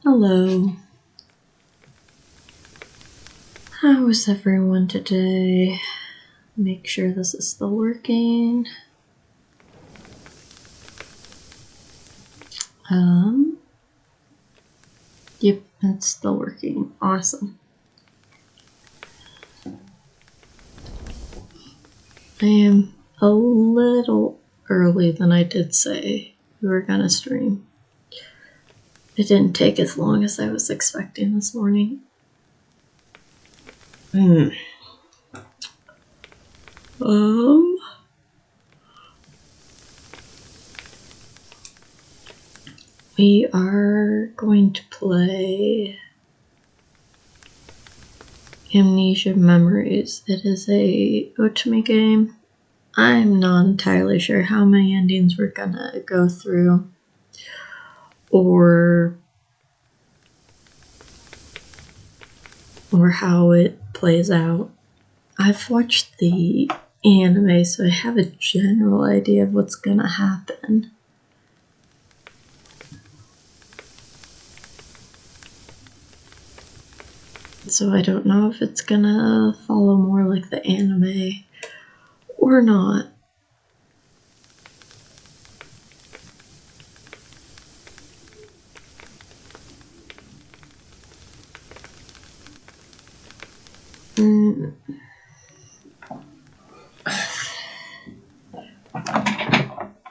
Hello. How is everyone today? Make sure this is still working. Yep, it's still working. Awesome. I am a little early than I did say we were gonna stream. It didn't take as long as I was expecting this morning. We are going to play Amnesia Memories. It is a otome game. I'm not entirely sure how many endings we're gonna go through or how it plays out. I've watched the anime, so I have a general idea of what's gonna happen. So I don't know if it's gonna follow more like the anime or not.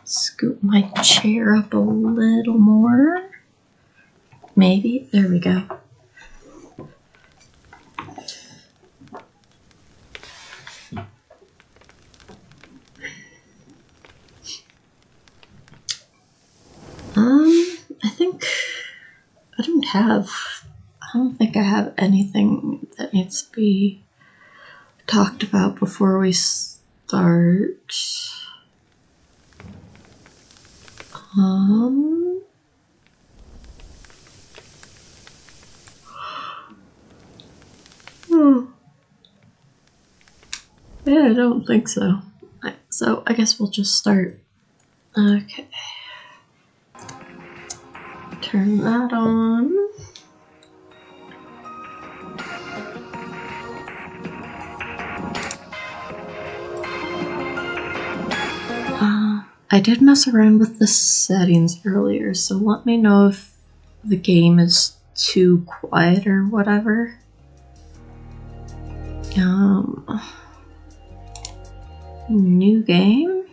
Scoop my chair up a little more. Maybe. There we go. I don't think I have anything that needs to be talked about before we start. Yeah, I don't think so. So I guess we'll just start. Okay. Turn that on. I did mess around with the settings earlier, so let me know if the game is too quiet or whatever. New game?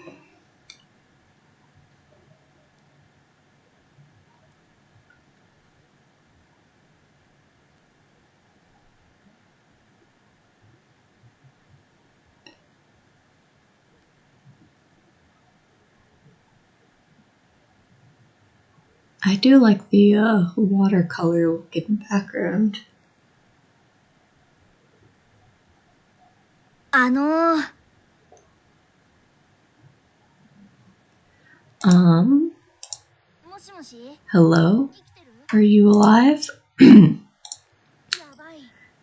I do like the watercolor looking background. Hello? Are you alive?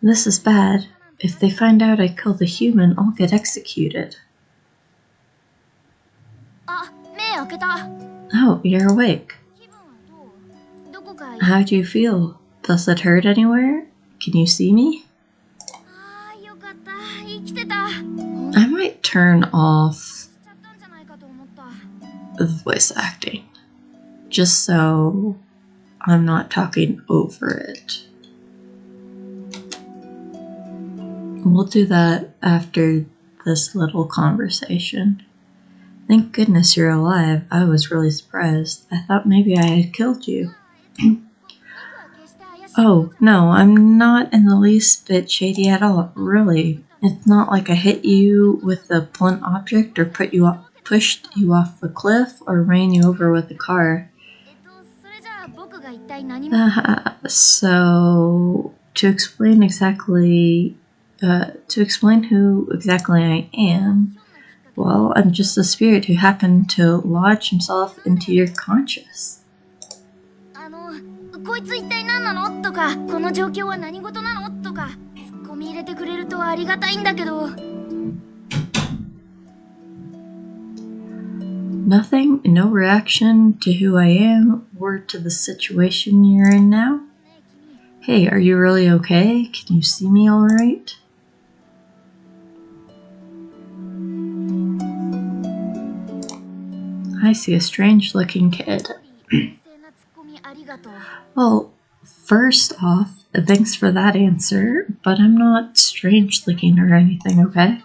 This is bad. If they find out I killed a human, I'll get executed. Oh, you're awake. How do you feel? Does it hurt anywhere? Can you see me? I might turn off the voice acting, just so I'm not talking over it. We'll do that after this little conversation. Thank goodness you're alive. I was really surprised. I thought maybe I had killed you. Oh, no, I'm not in the least bit shady at all, really. It's not like I hit you with a blunt object or pushed you off a cliff or ran you over with a car. So, to explain who exactly I am, well, I'm just a spirit who happened to lodge himself into your conscious. Nothing? No reaction to who I am or to the situation you're in now? Hey, are you really okay? Can you see me all right? I see a strange-looking kid. Well, first off, thanks for that answer, but I'm not strange-looking or anything, okay?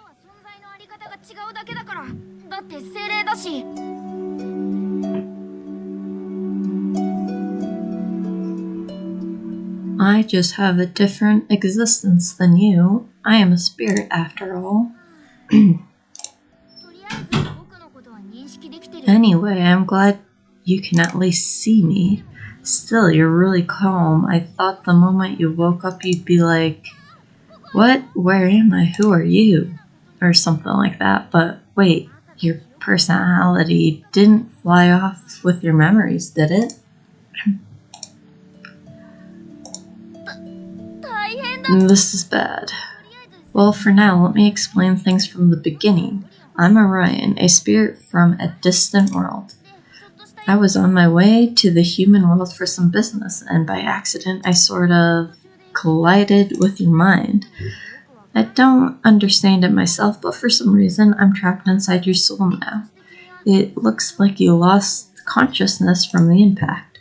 I just have a different existence than you. I am a spirit, after all. Anyway, I'm glad you can at least see me. Still, you're really calm. I thought the moment you woke up you'd be like, what? Where am I? Who are you? Or something like that. But wait, your personality didn't fly off with your memories, did it? This is bad. Well, for now, let me explain things from the beginning. I'm Orion, a spirit from a distant world. I was on my way to the human world for some business, and by accident I sort of collided with your mind. I don't understand it myself, but for some reason I'm trapped inside your soul now. It looks like you lost consciousness from the impact.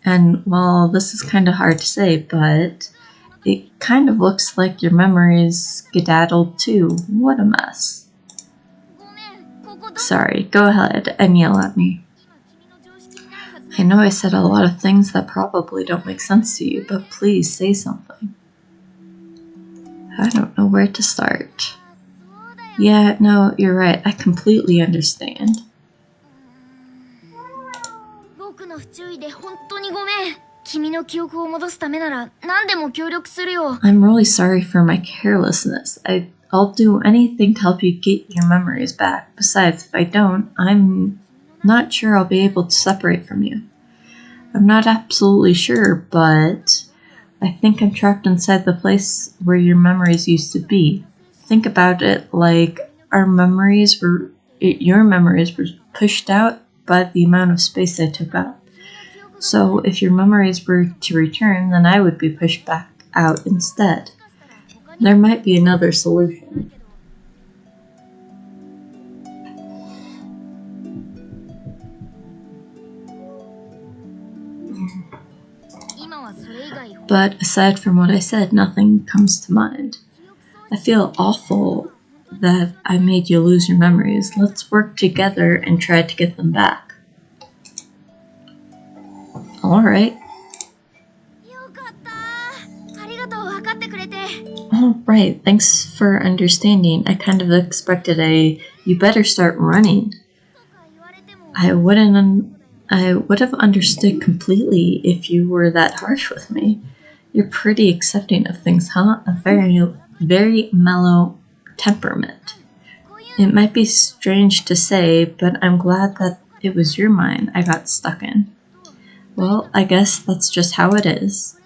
And, well, this is kind of hard to say, but it kind of looks like your memories skedaddled too. What a mess. Sorry, go ahead and yell at me. I know I said a lot of things that probably don't make sense to you, but please say something. I don't know where to start. Yeah, no, you're right. I completely understand. I'm really sorry for my carelessness. I'll do anything to help you get your memories back. Besides, if I don't, I'm not sure I'll be able to separate from you. I'm not absolutely sure, but I think I'm trapped inside the place where your memories used to be. Think about it like your memories were pushed out by the amount of space I took up. So if your memories were to return, then I would be pushed back out instead. There might be another solution. But aside from what I said, nothing comes to mind. I feel awful that I made you lose your memories. Let's work together and try to get them back. Alright. Alright, thanks for understanding. I kind of expected you better start running. I would have understood completely if you were that harsh with me. You're pretty accepting of things, huh? A very mellow temperament. It might be strange to say, but I'm glad that It was your mind I got stuck in. Well, I guess that's just how it is.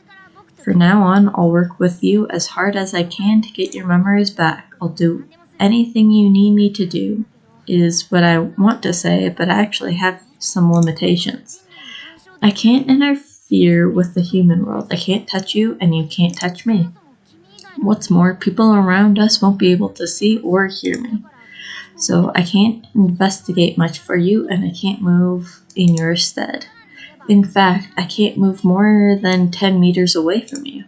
From now on, I'll work with you as hard as I can to get your memories back. I'll do anything you need me to do, is what I want to say, but I actually have some limitations. I can't interfere with the human world. I can't touch you, and you can't touch me. What's more, people around us won't be able to see or hear me. So I can't investigate much for you, and I can't move in your stead. In fact, I can't move more than 10 meters away from you.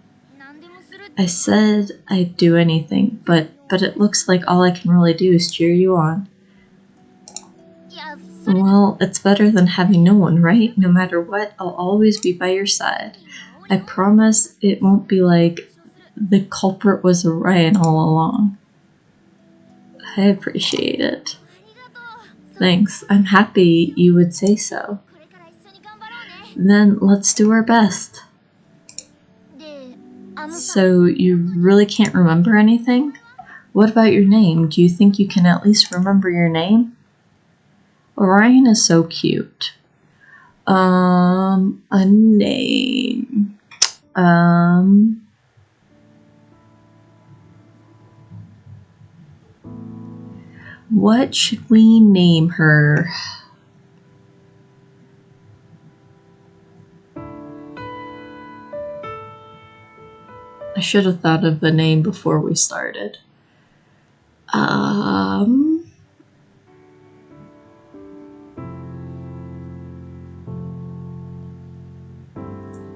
I said I'd do anything, but it looks like all I can really do is cheer you on. Well, it's better than having no one, right? No matter what, I'll always be by your side. I promise it won't be like the culprit was Orion all along. I appreciate it. Thanks. I'm happy you would say so. Then let's do our best. So you really can't remember anything? What about your name? Do you think you can at least remember your name? Orion is so cute. A name. What should we name her? I should have thought of the name before we started.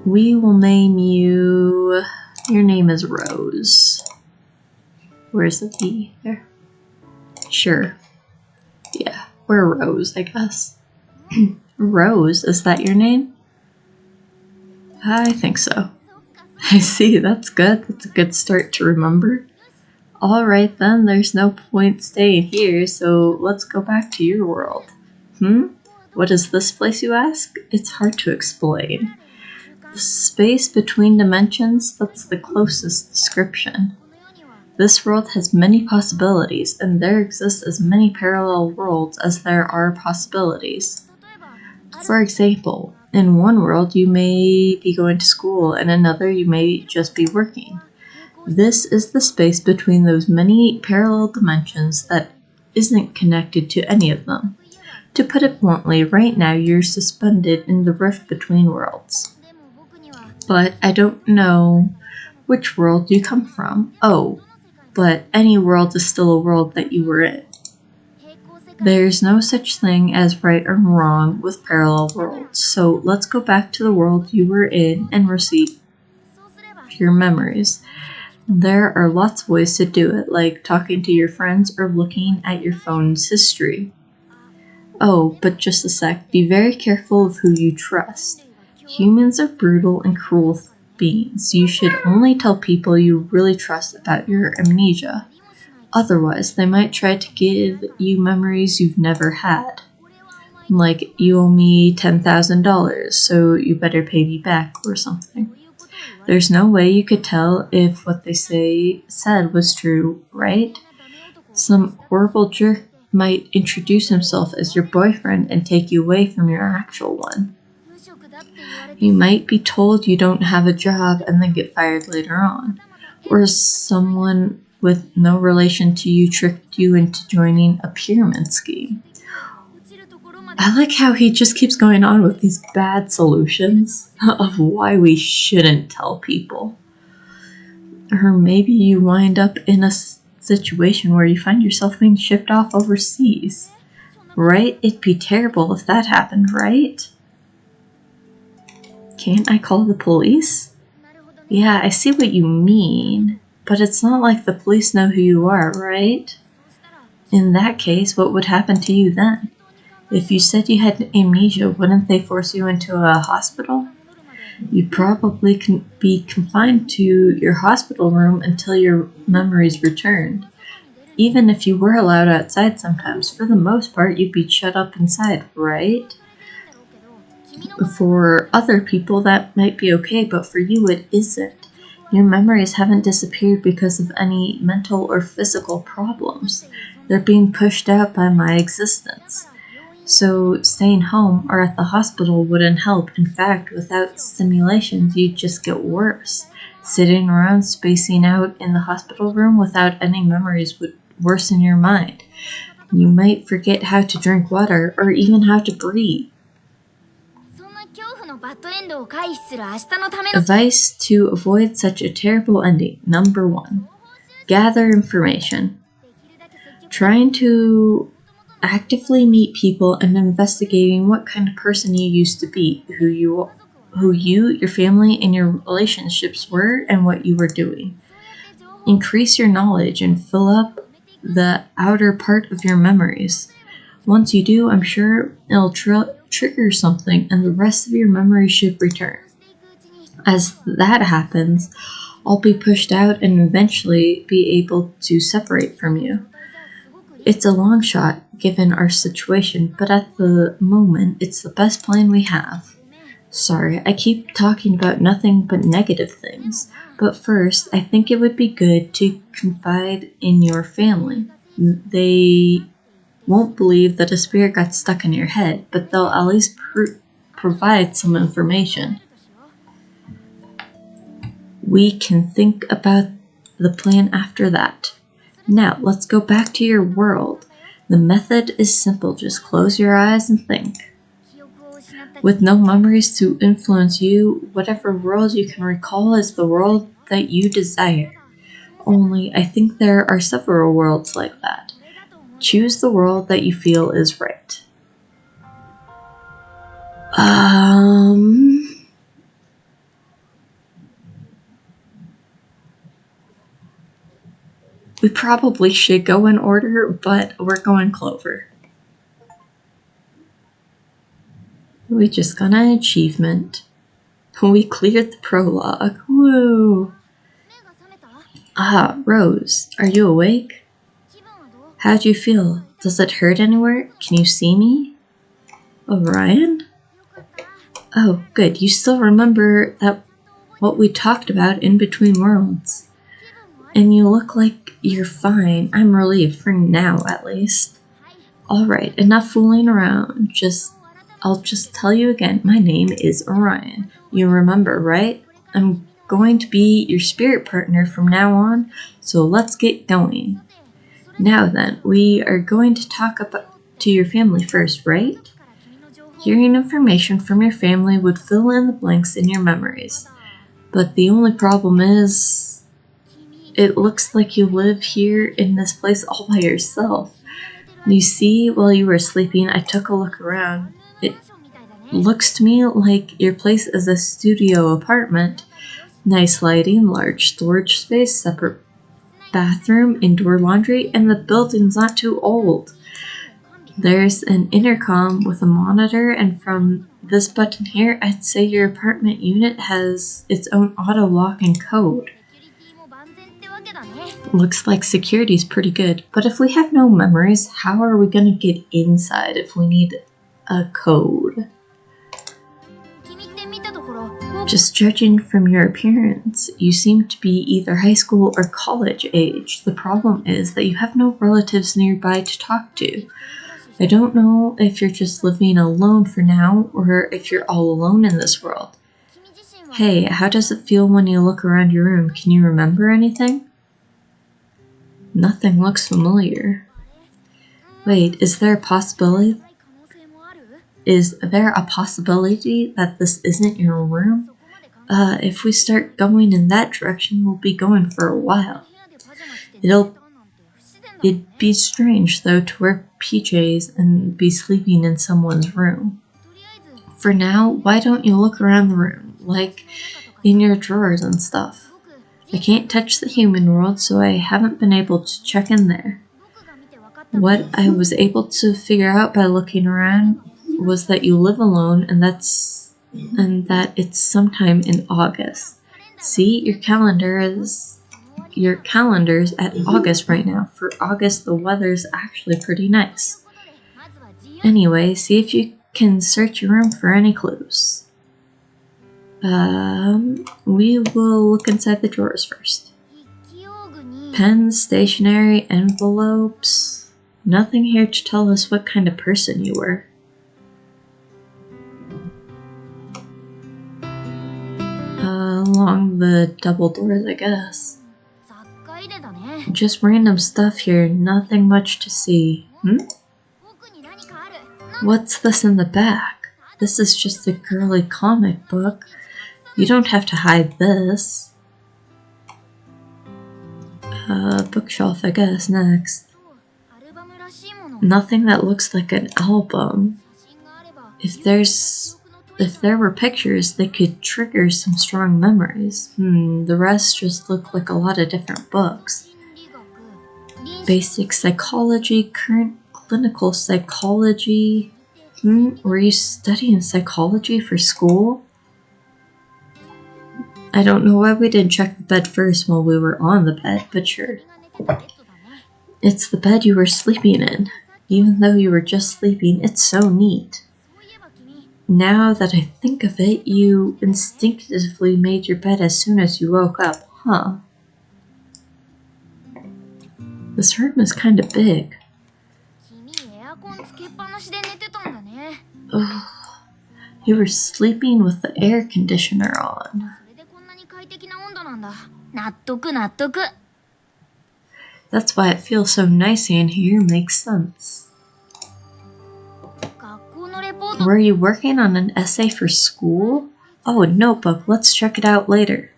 We will name you... Your name is Rose. Where's the E? There. Sure. Yeah, we're Rose, I guess. Rose, is that your name? I think so. I see, that's good. That's a good start to remember. Alright then, there's no point staying here, so let's go back to your world. What is this place, you ask? It's hard to explain. The space between dimensions, that's the closest description. This world has many possibilities, and there exist as many parallel worlds as there are possibilities. For example, in one world you may be going to school, and in another you may just be working. This is the space between those many parallel dimensions that isn't connected to any of them. To put it bluntly, right now you're suspended in the rift between worlds. But I don't know which world you come from. Oh, but any world is still a world that you were in. There's no such thing as right or wrong with parallel worlds, so let's go back to the world you were in and receive your memories. There are lots of ways to do it, like talking to your friends or looking at your phone's history. Oh, but just a sec, be very careful of who you trust. Humans are brutal and cruel beings. You should only tell people you really trust about your amnesia. Otherwise, they might try to give you memories you've never had. Like, you owe me $10,000, so you better pay me back or something. There's no way you could tell if what they said was true, right? Some horrible jerk might introduce himself as your boyfriend and take you away from your actual one. You might be told you don't have a job and then get fired later on. Or someone with no relation to you tricked you into joining a pyramid scheme. I like how he just keeps going on with these bad solutions of why we shouldn't tell people. Or maybe you wind up in a situation where you find yourself being shipped off overseas. Right? It'd be terrible if that happened, right? Can't I call the police? Yeah, I see what you mean, but it's not like the police know who you are, right? In that case, what would happen to you then? If you said you had amnesia, wouldn't they force you into a hospital? You'd probably be confined to your hospital room until your memories returned. Even if you were allowed outside sometimes, for the most part, you'd be shut up inside, right? For other people, that might be okay, but for you, it isn't. Your memories haven't disappeared because of any mental or physical problems. They're being pushed out by my existence. So staying home or at the hospital wouldn't help. In fact, without stimulations, you'd just get worse. Sitting around spacing out in the hospital room without any memories would worsen your mind. You might forget how to drink water or even how to breathe. Advice to avoid such a terrible ending. Number 1. Gather information. Trying to actively meet people and investigating what kind of person you used to be, who you, your family, and your relationships were, and what you were doing. Increase your knowledge and fill up the outer part of your memories. Once you do, I'm sure it'll trigger something and the rest of your memories should return. As that happens, I'll be pushed out and eventually be able to separate from you. It's a long shot, given our situation, but at the moment, it's the best plan we have. Sorry, I keep talking about nothing but negative things, but first, I think it would be good to confide in your family. They won't believe that a spirit got stuck in your head, but they'll at least provide some information. We can think about the plan after that. Now, let's go back to your world. The method is simple. Just close your eyes and think. With no memories to influence you, whatever world you can recall is the world that you desire. Only, I think there are several worlds like that. Choose the world that you feel is right. We probably should go in order, but we're going Clover. We just got an achievement. We cleared the prologue. Woo! Ah, Rose, are you awake? How do you feel? Does it hurt anywhere? Can you see me? Orion? Oh, good. You still remember what we talked about in Between Worlds. And you look like you're fine. I'm relieved, for now at least. Alright, enough fooling around. I'll just tell you again, my name is Orion. You remember, right? I'm going to be your spirit partner from now on, so let's get going. Now then, we are going to talk to your family first, right? Hearing information from your family would fill in the blanks in your memories. But the only problem is, it looks like you live here in this place all by yourself. You see, while you were sleeping, I took a look around. It looks to me like your place is a studio apartment. Nice lighting, large storage space, separate bathroom, indoor laundry, and the building's not too old. There's an intercom with a monitor, and from this button here, I'd say your apartment unit has its own auto lock and code. Looks like security's pretty good, but if we have no memories, how are we going to get inside if we need a code? Just judging from your appearance, you seem to be either high school or college age. The problem is that you have no relatives nearby to talk to. I don't know if you're just living alone for now, or if you're all alone in this world. Hey, how does it feel when you look around your room? Can you remember anything? Nothing looks familiar. Wait, is there a possibility that this isn't your room? If we start going in that direction, we'll be going for a while. It'd be strange, though, to wear PJs and be sleeping in someone's room. For now, why don't you look around the room, like in your drawers and stuff? I can't touch the human world, so I haven't been able to check in there. What I was able to figure out by looking around was that you live alone, and that it's sometime in August. See, your calendar's at August right now. For August, the weather's actually pretty nice. Anyway, see if you can search your room for any clues. We will look inside the drawers first. Pens, stationery, envelopes. Nothing here to tell us what kind of person you were. the double doors, I guess. Just random stuff here, nothing much to see. What's this in the back? This is just a girly comic book. You don't have to hide this. Bookshelf, I guess, next. Nothing that looks like an album. If there were pictures, they could trigger some strong memories. The rest just look like a lot of different books. Basic psychology, current clinical psychology. Were you studying psychology for school? I don't know why we didn't check the bed first while we were on the bed, but sure. It's the bed you were sleeping in. Even though you were just sleeping, it's so neat. Now that I think of it, you instinctively made your bed as soon as you woke up, huh? This room is kind of big. Ugh. You were sleeping with the air conditioner on. That's why it feels so nice in here, makes sense. Were you working on an essay for school? Oh, a notebook. Let's check it out later.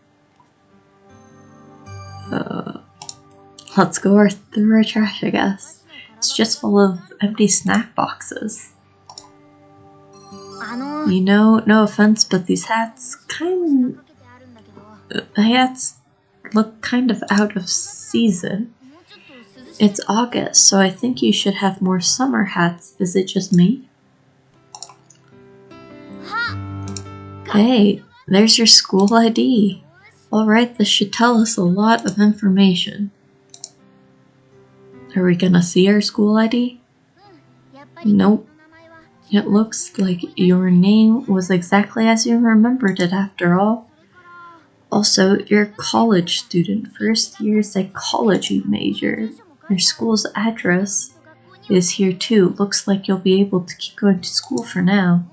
Let's go through our trash, I guess. It's just full of empty snack boxes. You know, no offense, but these hats look kind of out of season. It's August, so I think you should have more summer hats. Is it just me? Hey, there's your school ID. Alright, this should tell us a lot of information. Are we gonna see our school ID? Nope. It looks like your name was exactly as you remembered it after all. Also, you're a college student, first year psychology major. Your school's address is here too. Looks like you'll be able to keep going to school for now.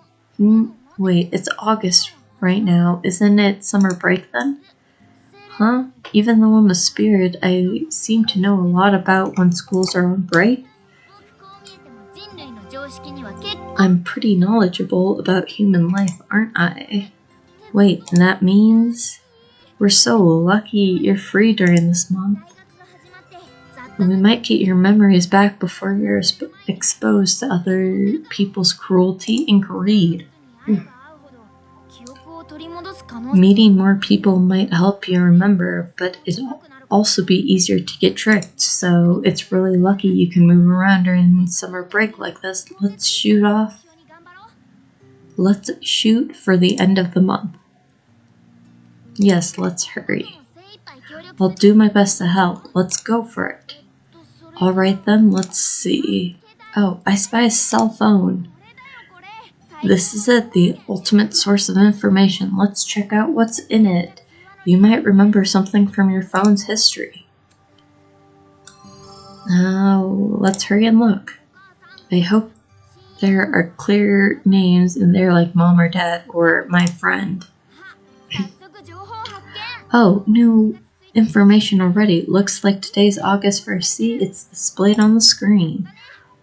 Wait, it's August right now. Isn't it summer break then? Huh? Even though I'm a spirit, I seem to know a lot about when schools are on break. I'm pretty knowledgeable about human life, aren't I? Wait, and that means we're so lucky you're free during this month. We might get your memories back before you're exposed to other people's cruelty and greed. Meeting more people might help you remember, but it'll also be easier to get tricked, so it's really lucky you can move around during summer break like this. Let's shoot for the end of the month. Yes, let's hurry. I'll do my best to help. Let's go for it. Alright then, let's see. Oh, I spy a cell phone. This is it, the ultimate source of information. Let's check out what's in it. You might remember something from your phone's history. Now, let's hurry and look. I hope there are clear names in there like mom or dad or my friend. Oh, new information already. Looks like today's August 1st. See, it's displayed on the screen.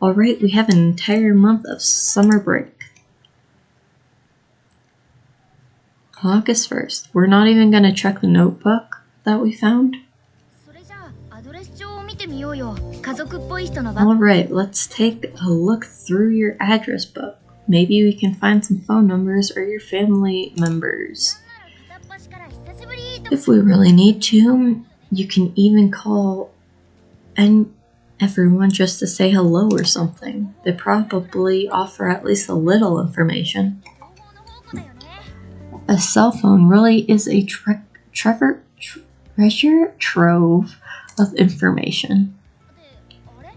Alright, we have an entire month of summer break. August 1st. We're not even going to check the notebook that we found. Alright, let's take a look through your address book. Maybe we can find some phone numbers or your family members. If we really need to, you can even call everyone just to say hello or something. They probably offer at least a little information. A cell phone really is a treasure trove of information.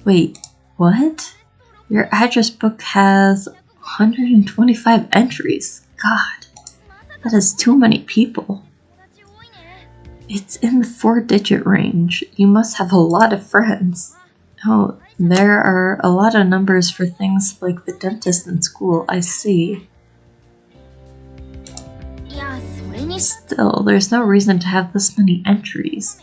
Wait, what? Your address book has 125 entries. God, that is too many people. It's in the 4-digit range. You must have a lot of friends. Oh, there are a lot of numbers for things like the dentist in school, I see. Still, there's no reason to have this many entries.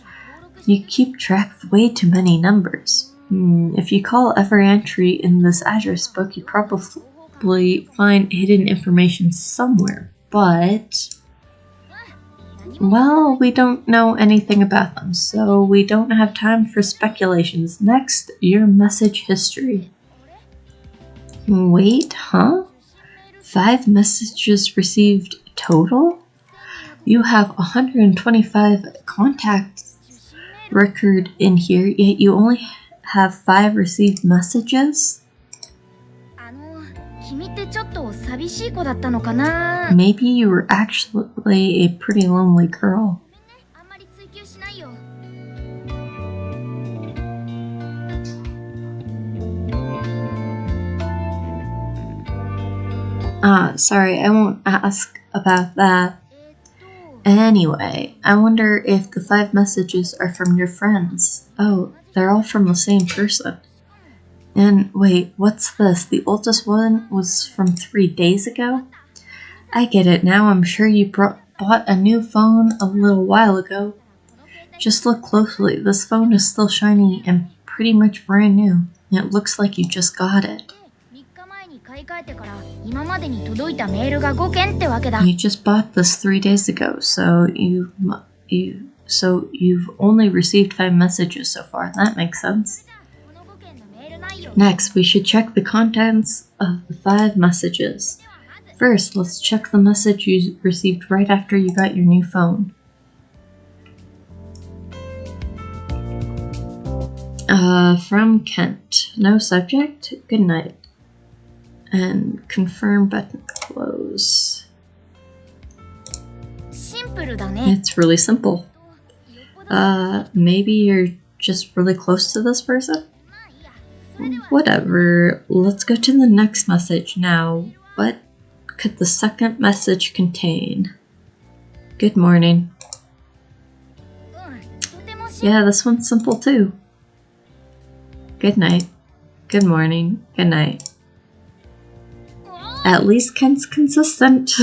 You keep track of way too many numbers. If you call every entry in this address book, you probably find hidden information somewhere, but... well, we don't know anything about them, so we don't have time for speculations. Next, your message history. Wait, huh? 5 messages received total? You have 125 contacts record in here, yet you only have 5 received messages? Maybe you were actually a pretty lonely girl. Sorry, I won't ask about that. Anyway, I wonder if the 5 messages are from your friends. Oh, they're all from the same person. And wait, what's this? The oldest one was from 3 days ago? I get it now. I'm sure you bought a new phone a little while ago. Just look closely. This phone is still shiny and pretty much brand new. It looks like you just got it. You just bought this 3 days ago, so you've only received 5 messages so far. That makes sense. Next, we should check the contents of the 5 messages. First, let's check the message you received right after you got your new phone. From Kent. No subject. Good night. And confirm button close. It's really simple. Maybe you're just really close to this person? Whatever. Let's go to the next message now. What could the second message contain? Good morning. Yeah, this one's simple too. Good night. Good morning. Good night. At least Kent's consistent.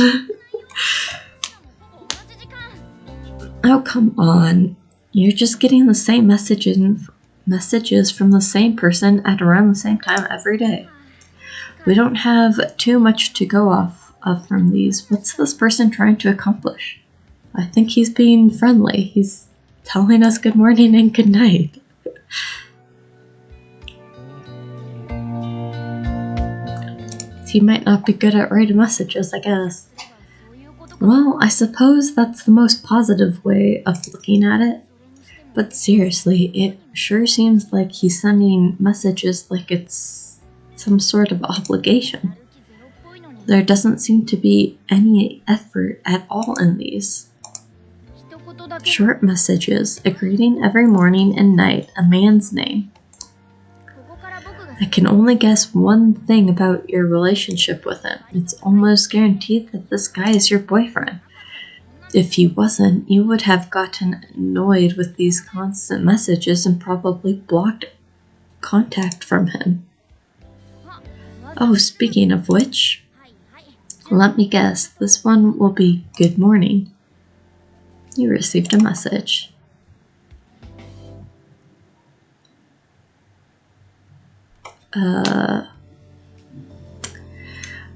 Oh, come on. You're just getting the same messages from the same person at around the same time every day. We don't have too much to go off of from these. What's this person trying to accomplish? I think he's being friendly. He's telling us good morning and good night. He might not be good at writing messages, I guess. Well, I suppose that's the most positive way of looking at it. But seriously, it sure seems like he's sending messages like it's some sort of obligation. There doesn't seem to be any effort at all in these. Short messages, a greeting every morning and night, a man's name. I can only guess one thing about your relationship with him. It's almost guaranteed that this guy is your boyfriend. If he wasn't, you would have gotten annoyed with these constant messages and probably blocked contact from him. Oh, speaking of which, let me guess, this one will be good morning. You received a message.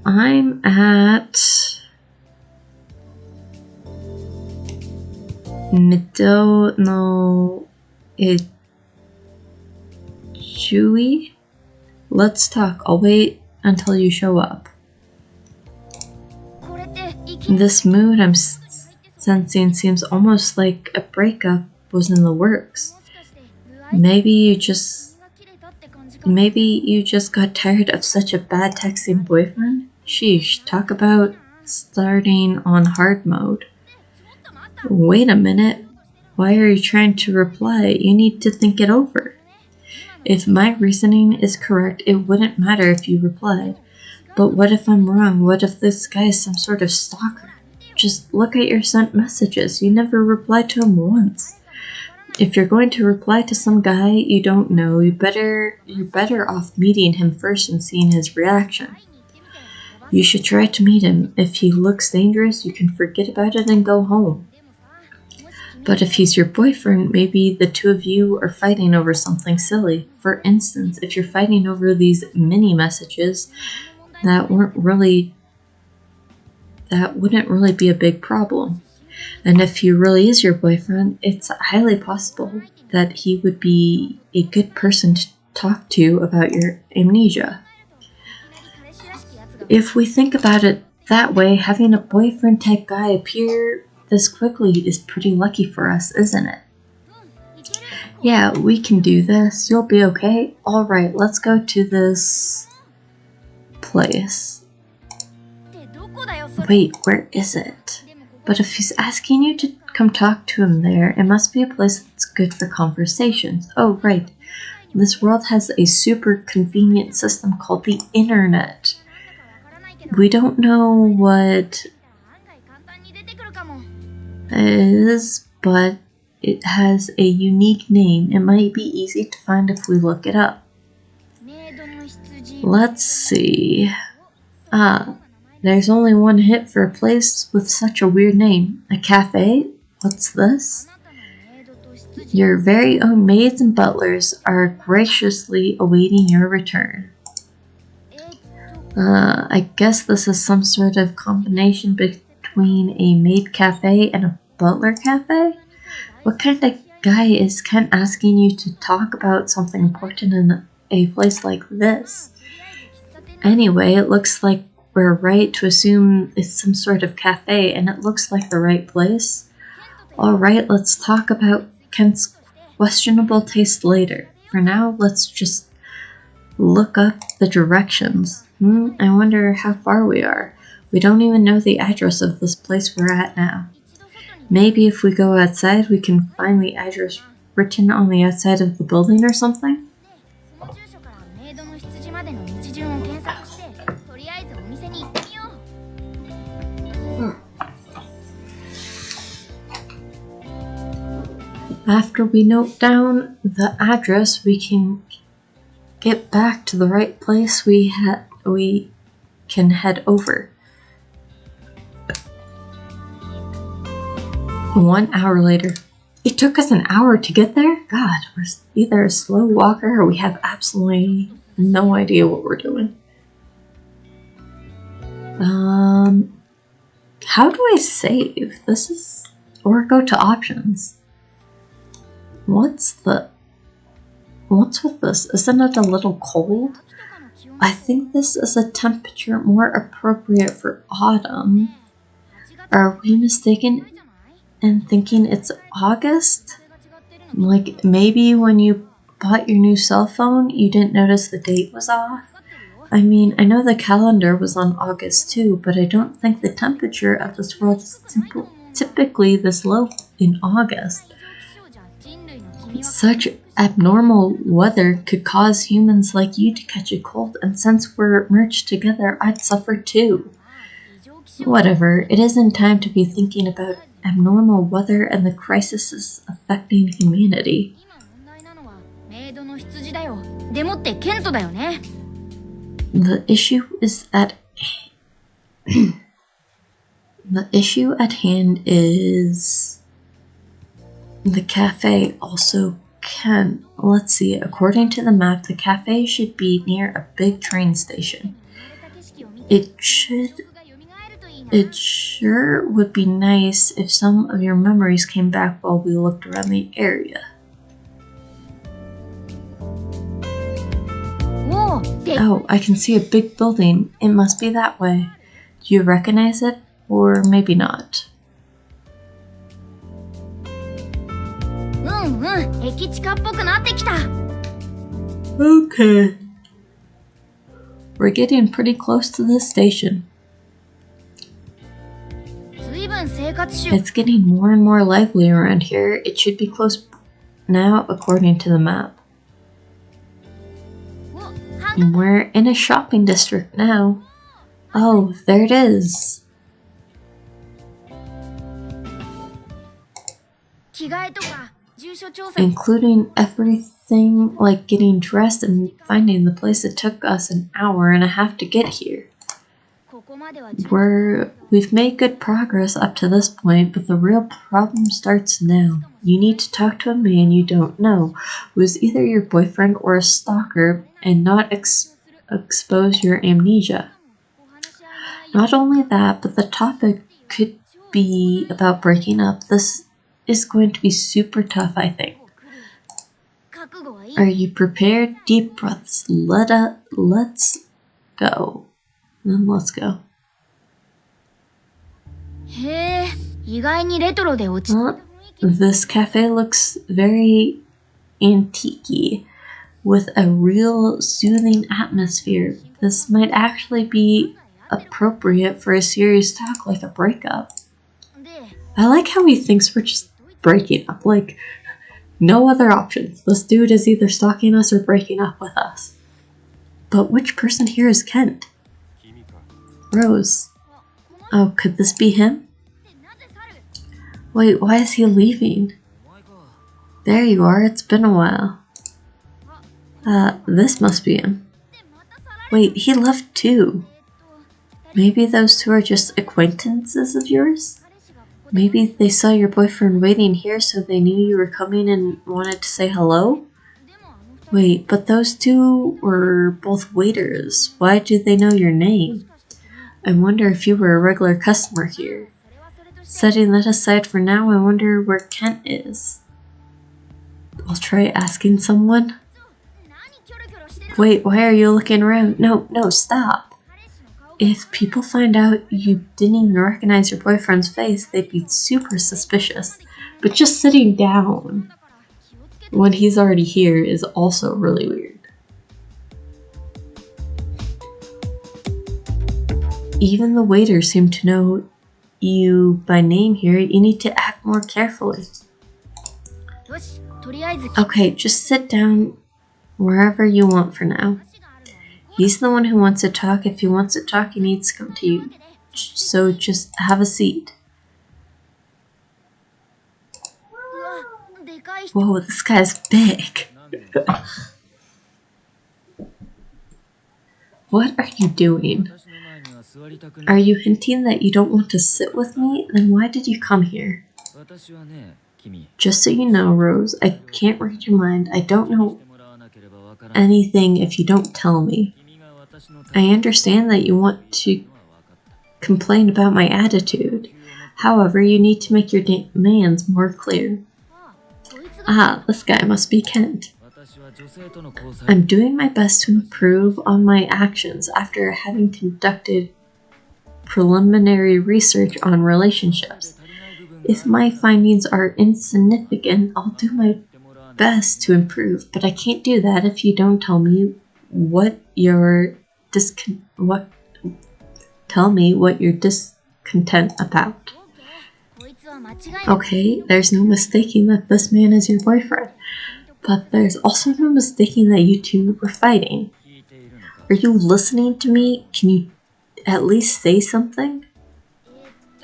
I'm at Mido no Ichui. Let's talk. I'll wait until you show up. This mood I'm sensing seems almost like a breakup was in the works. Maybe you just got tired of such a bad texting boyfriend? Sheesh, talk about starting on hard mode. Wait a minute. Why are you trying to reply? You need to think it over. If my reasoning is correct, it wouldn't matter if you replied. But what if I'm wrong? What if this guy is some sort of stalker? Just look at your sent messages. You never replied to him once. If you're going to reply to some guy you don't know, you're better off meeting him first and seeing his reaction. You should try to meet him. If he looks dangerous, you can forget about it and go home. But if he's your boyfriend, maybe the two of you are fighting over something silly. For instance, if you're fighting over these mini messages that wouldn't really be a big problem. And if he really is your boyfriend, it's highly possible that he would be a good person to talk to about your amnesia. If we think about it that way, having a boyfriend type guy appear this quickly is pretty lucky for us, isn't it? Yeah, we can do this. You'll be okay. Alright, let's go to this place. Wait, where is it? But if he's asking you to come talk to him there, it must be a place that's good for conversations. Oh, right. This world has a super convenient system called the internet. We don't know what it is, but it has a unique name. It might be easy to find if we look it up. Let's see. There's only one hit for a place with such a weird name. A cafe? What's this? Your very own maids and butlers are graciously awaiting your return. I guess this is some sort of combination between a maid cafe and a butler cafe? What kind of guy is Ken asking you to talk about something important in a place like this? Anyway, it looks like we're right to assume it's some sort of cafe, and it looks like the right place. Alright, let's talk about Ken's questionable taste later. For now, let's just look up the directions. I wonder how far we are. We don't even know the address of this place we're at now. Maybe if we go outside, we can find the address written on the outside of the building or something? After we note down the address, we can get back to the right place we can head over. 1 hour later. It took us an hour to get there? God, we're either a slow walker or we have absolutely no idea what we're doing. How do I save? Or go to options. What's with this? Isn't it a little cold? I think this is a temperature more appropriate for autumn. Are we mistaken in thinking it's August? Like, maybe when you bought your new cell phone, you didn't notice the date was off? I mean, I know the calendar was on August too, but I don't think the temperature of this world is typically this low in August. Such abnormal weather could cause humans like you to catch a cold, and since we're merged together, I'd suffer too. Whatever, it isn't time to be thinking about abnormal weather and the crises affecting humanity. The issue at hand is the cafe. Also, let's see, according to the map, the cafe should be near a big train station. It sure would be nice if some of your memories came back while we looked around the area. Oh, I can see a big building. It must be that way. Do you recognize it? Or maybe not. Okay. We're getting pretty close to this station. It's getting more and more lively around here. It should be close now, according to the map. We're in a shopping district now. Oh, there it is. Including everything like getting dressed and finding the place. It took us an hour and a half to get here. We've made good progress up to this point, but the real problem starts now. You need to talk to a man you don't know, who is either your boyfriend or a stalker, and not expose your amnesia. Not only that, but the topic could be about breaking up. This is going to be super tough, I think. Are you prepared? Deep breaths. Let's go. Then let's go. This cafe looks very antique-y, with a real soothing atmosphere. This might actually be appropriate for a serious talk like a breakup. I like how he thinks we're just breaking up, like no other options. This dude is either stalking us or breaking up with us. But which person here is Kent? Rose. Oh, could this be him? Wait, why is he leaving? There you are, it's been a while. This must be him. Wait, he left too. Maybe those two are just acquaintances of yours? Maybe they saw your boyfriend waiting here, so they knew you were coming and wanted to say hello? Wait, but those two were both waiters. Why do they know your name? I wonder if you were a regular customer here. Setting that aside for now, I wonder where Kent is. I'll try asking someone. Wait, why are you looking around? No, stop. If people find out you didn't even recognize your boyfriend's face, they'd be super suspicious. But just sitting down when he's already here is also really weird. Even the waiters seem to know you by name here. You need to act more carefully. Okay, just sit down wherever you want for now. He's the one who wants to talk. If he wants to talk, he needs to come to you. So just have a seat. Whoa, this guy's big. What are you doing? Are you hinting that you don't want to sit with me? Then why did you come here? Just so you know, Rose, I can't read your mind. I don't know anything if you don't tell me. I understand that you want to complain about my attitude. However, you need to make your demands more clear. Ah, this guy must be Kent. I'm doing my best to improve on my actions after having conducted preliminary research on relationships. If my findings are insignificant, I'll do my best to improve, but I can't do that if you don't tell me what you're discontent about. Okay, there's no mistaking that this man is your boyfriend, but there's also no mistaking that you two were fighting. Are you listening to me? Can you at least say something?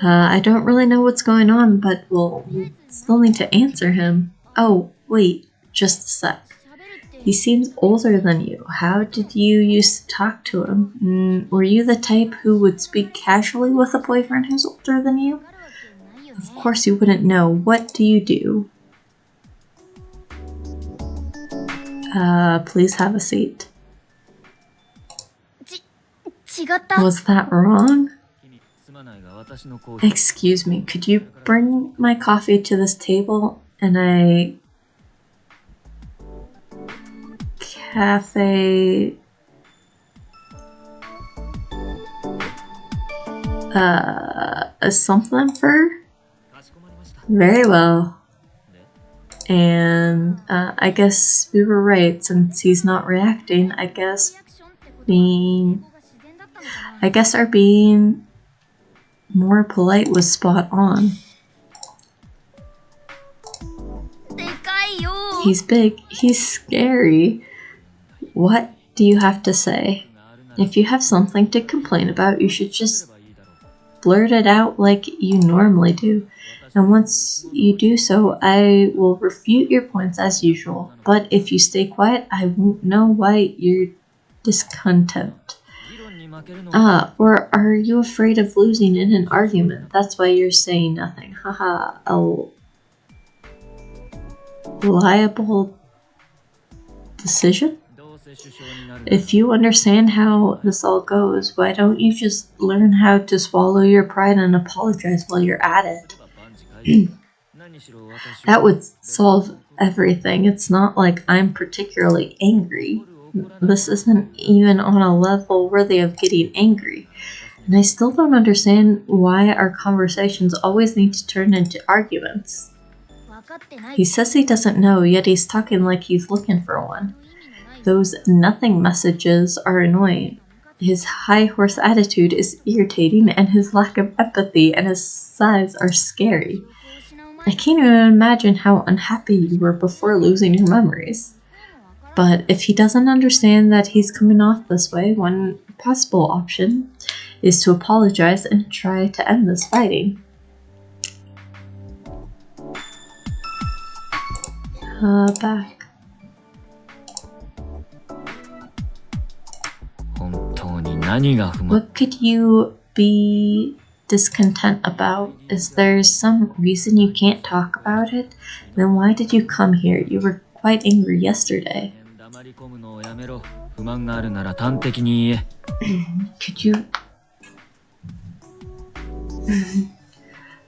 I don't really know what's going on, but we'll still need to answer him. Oh, wait, just a sec. He seems older than you. How did you used to talk to him? Were you the type who would speak casually with a boyfriend who's older than you? Of course you wouldn't know. What do you do? Please have a seat. Was that wrong? Excuse me, could you bring my coffee to this table and cafe something for? Very well. And I guess we were right, since he's not reacting. I guess our being more polite was spot on. He's big. He's scary. What do you have to say? If you have something to complain about, you should just blurt it out like you normally do. And once you do so, I will refute your points as usual. But if you stay quiet, I won't know why you're discontent. Or are you afraid of losing in an argument? That's why you're saying nothing. Haha, a liable decision? If you understand how this all goes, why don't you just learn how to swallow your pride and apologize while you're at it? That would solve everything. It's not like I'm particularly angry. This isn't even on a level worthy of getting angry. And I still don't understand why our conversations always need to turn into arguments. He says he doesn't know, yet he's talking like he's looking for one. Those nothing messages are annoying. His high horse attitude is irritating, and his lack of empathy and his sighs are scary. I can't even imagine how unhappy you were before losing your memories. But if he doesn't understand that he's coming off this way, one possible option is to apologize and try to end this fighting. Back. What could you be discontent about? Is there some reason you can't talk about it? Then why did you come here? You were quite angry yesterday.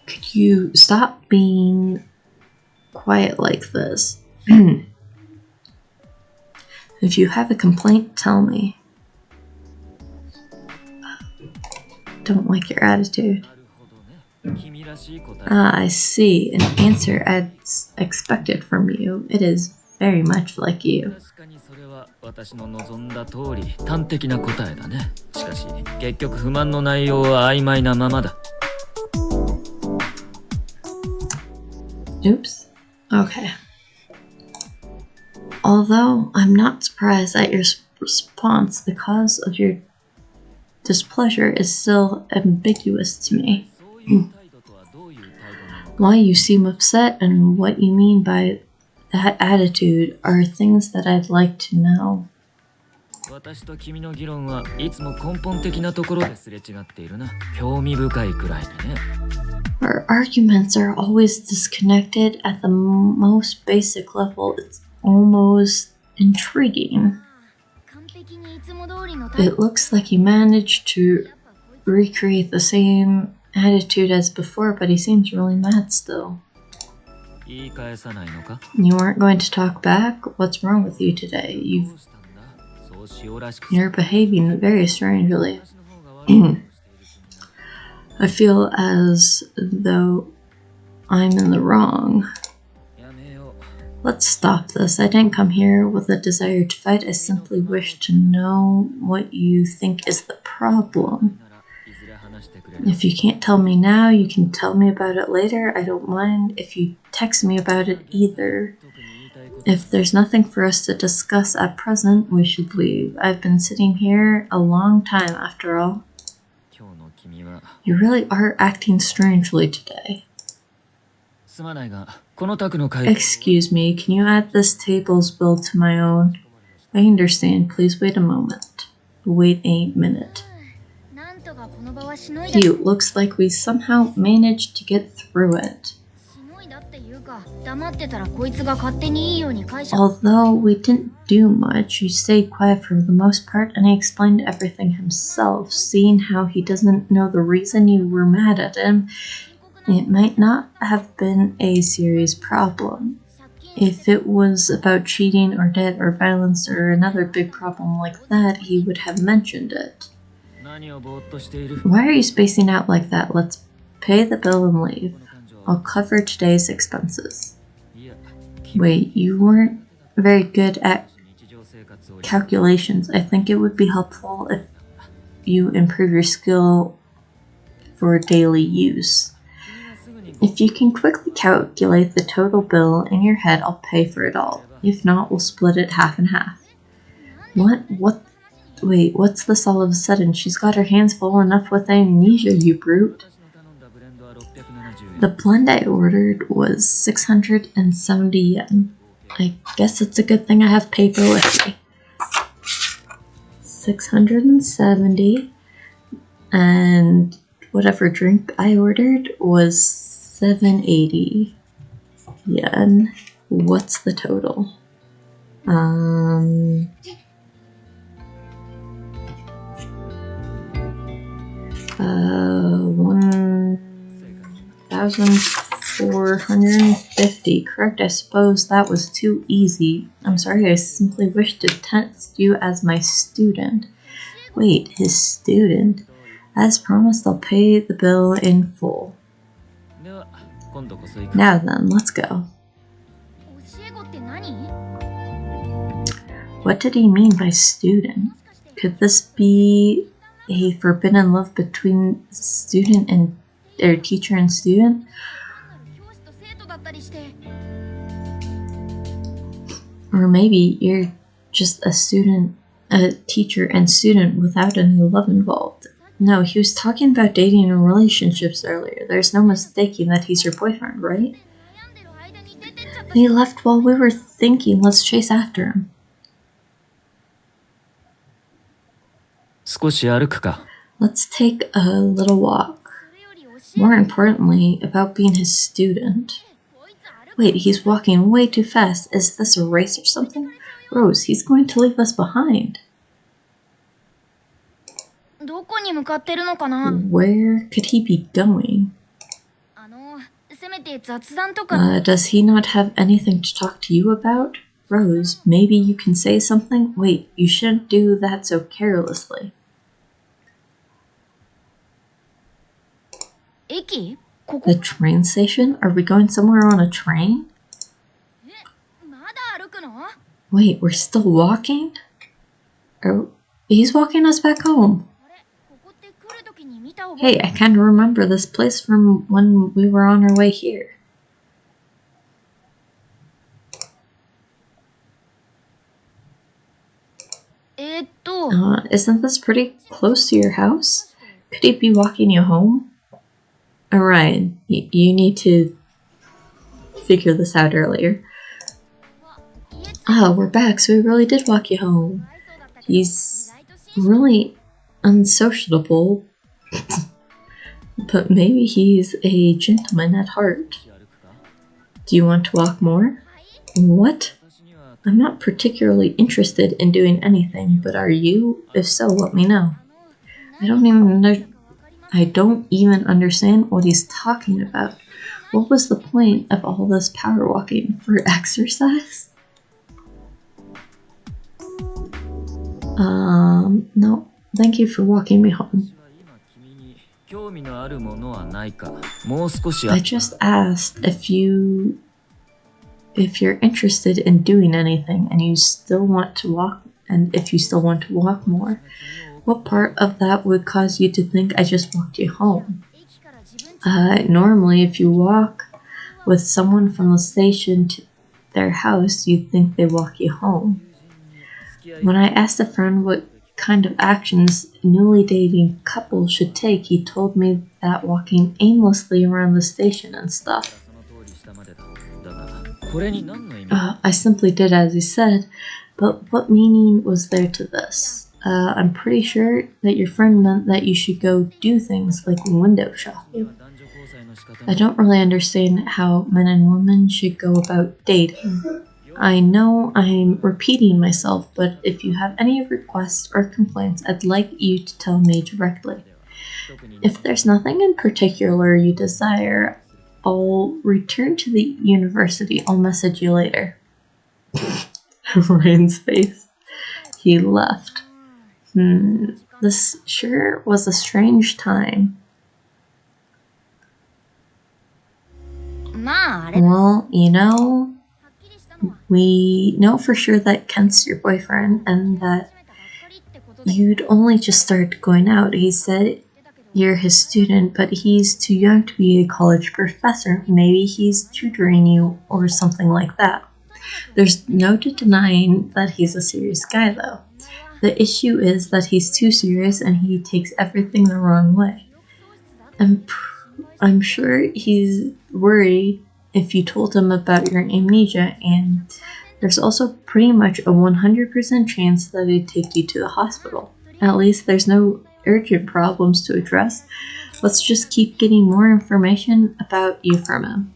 Could you stop being quiet like this? If you have a complaint, tell me. Don't like your attitude. I see. An answer as expected from you. It is very much like you. Oops. Okay. Although I'm not surprised at your response, the cause of your displeasure is still ambiguous to me. Why you seem upset and what you mean by that attitude are things that I'd like to know. Our arguments are always disconnected at the most basic level. It's almost intriguing. It looks like he managed to recreate the same attitude as before, but he seems really mad still. You aren't going to talk back? What's wrong with you today? You're behaving very strangely. I feel as though I'm in the wrong. Let's stop this. I didn't come here with a desire to fight. I simply wish to know what you think is the problem. If you can't tell me now, you can tell me about it later. I don't mind if you text me about it either. If there's nothing for us to discuss at present, we should leave. I've been sitting here a long time after all. You really are acting strangely today. Excuse me, can you add this table's bill to my own? I understand. Please wait a moment. Wait a minute. Phew, looks like we somehow managed to get through it. Although we didn't do much, you stayed quiet for the most part, and he explained everything himself. Seeing how he doesn't know the reason you were mad at him, it might not have been a serious problem. If it was about cheating or debt or violence or another big problem like that, he would have mentioned it. Why are you spacing out like that? Let's pay the bill and leave. I'll cover today's expenses. Wait, you weren't very good at calculations. I think it would be helpful if you improve your skill for daily use. If you can quickly calculate the total bill in your head, I'll pay for it all. If not, we'll split it half and half. Wait, what's this all of a sudden? She's got her hands full enough with amnesia, you brute. The blend I ordered was 670 yen. I guess it's a good thing I have paper with me. 670. And whatever drink I ordered was 780 yen. What's the total? 1,450. Correct, I suppose that was too easy. I'm sorry, I simply wish to test you as my student. Wait, his student? As promised, I'll pay the bill in full. Now then, let's go. What did he mean by student? Could this be a forbidden love between student and or teacher and student? Or maybe you're just a teacher and student without any love involved. No, he was talking about dating and relationships earlier. There's no mistaking that he's your boyfriend, right? He left while we were thinking, let's chase after him. Let's take a little walk. More importantly, about being his student. Wait, he's walking way too fast. Is this a race or something? Rose, he's going to leave us behind. Where could he be going? Does he not have anything to talk to you about? Rose, maybe you can say something? Wait, you shouldn't do that so carelessly. The train station? Are we going somewhere on a train? Wait, we're still walking? Oh, he's walking us back home. Hey, I kind of remember this place from when we were on our way here. Isn't this pretty close to your house? Could he be walking you home? Orion, you need to figure this out earlier. We're back, so we really did walk you home. He's really unsociable, but maybe he's a gentleman at heart. Do you want to walk more? What? I'm not particularly interested in doing anything, but are you? If so, let me know. I don't even understand what he's talking about. What was the point of all this power walking? For exercise? No. Thank you for walking me home. I just asked if you're interested in doing anything and you still want to walk, and if you still want to walk more. What part of that would cause you to think I just walked you home? Normally, if you walk with someone from the station to their house, you'd think they walk you home. When I asked a friend what kind of actions a newly dating couple should take, he told me that walking aimlessly around the station and stuff. I simply did as he said, but what meaning was there to this? I'm pretty sure that your friend meant that you should go do things like window shopping. I don't really understand how men and women should go about dating. I know I'm repeating myself, but if you have any requests or complaints, I'd like you to tell me directly. If there's nothing in particular you desire, I'll return to the university. I'll message you later. Ryan's face. He left. This sure was a strange time. Well, we know for sure that Kent's your boyfriend and that you'd only just started going out. He said you're his student, but he's too young to be a college professor. Maybe he's tutoring you or something like that. There's no denying that he's a serious guy, though. The issue is that he's too serious and he takes everything the wrong way. I'm sure he's worried if you told him about your amnesia, and there's also pretty much a 100% chance that he'd take you to the hospital. At least there's no urgent problems to address. Let's just keep getting more information about you from him.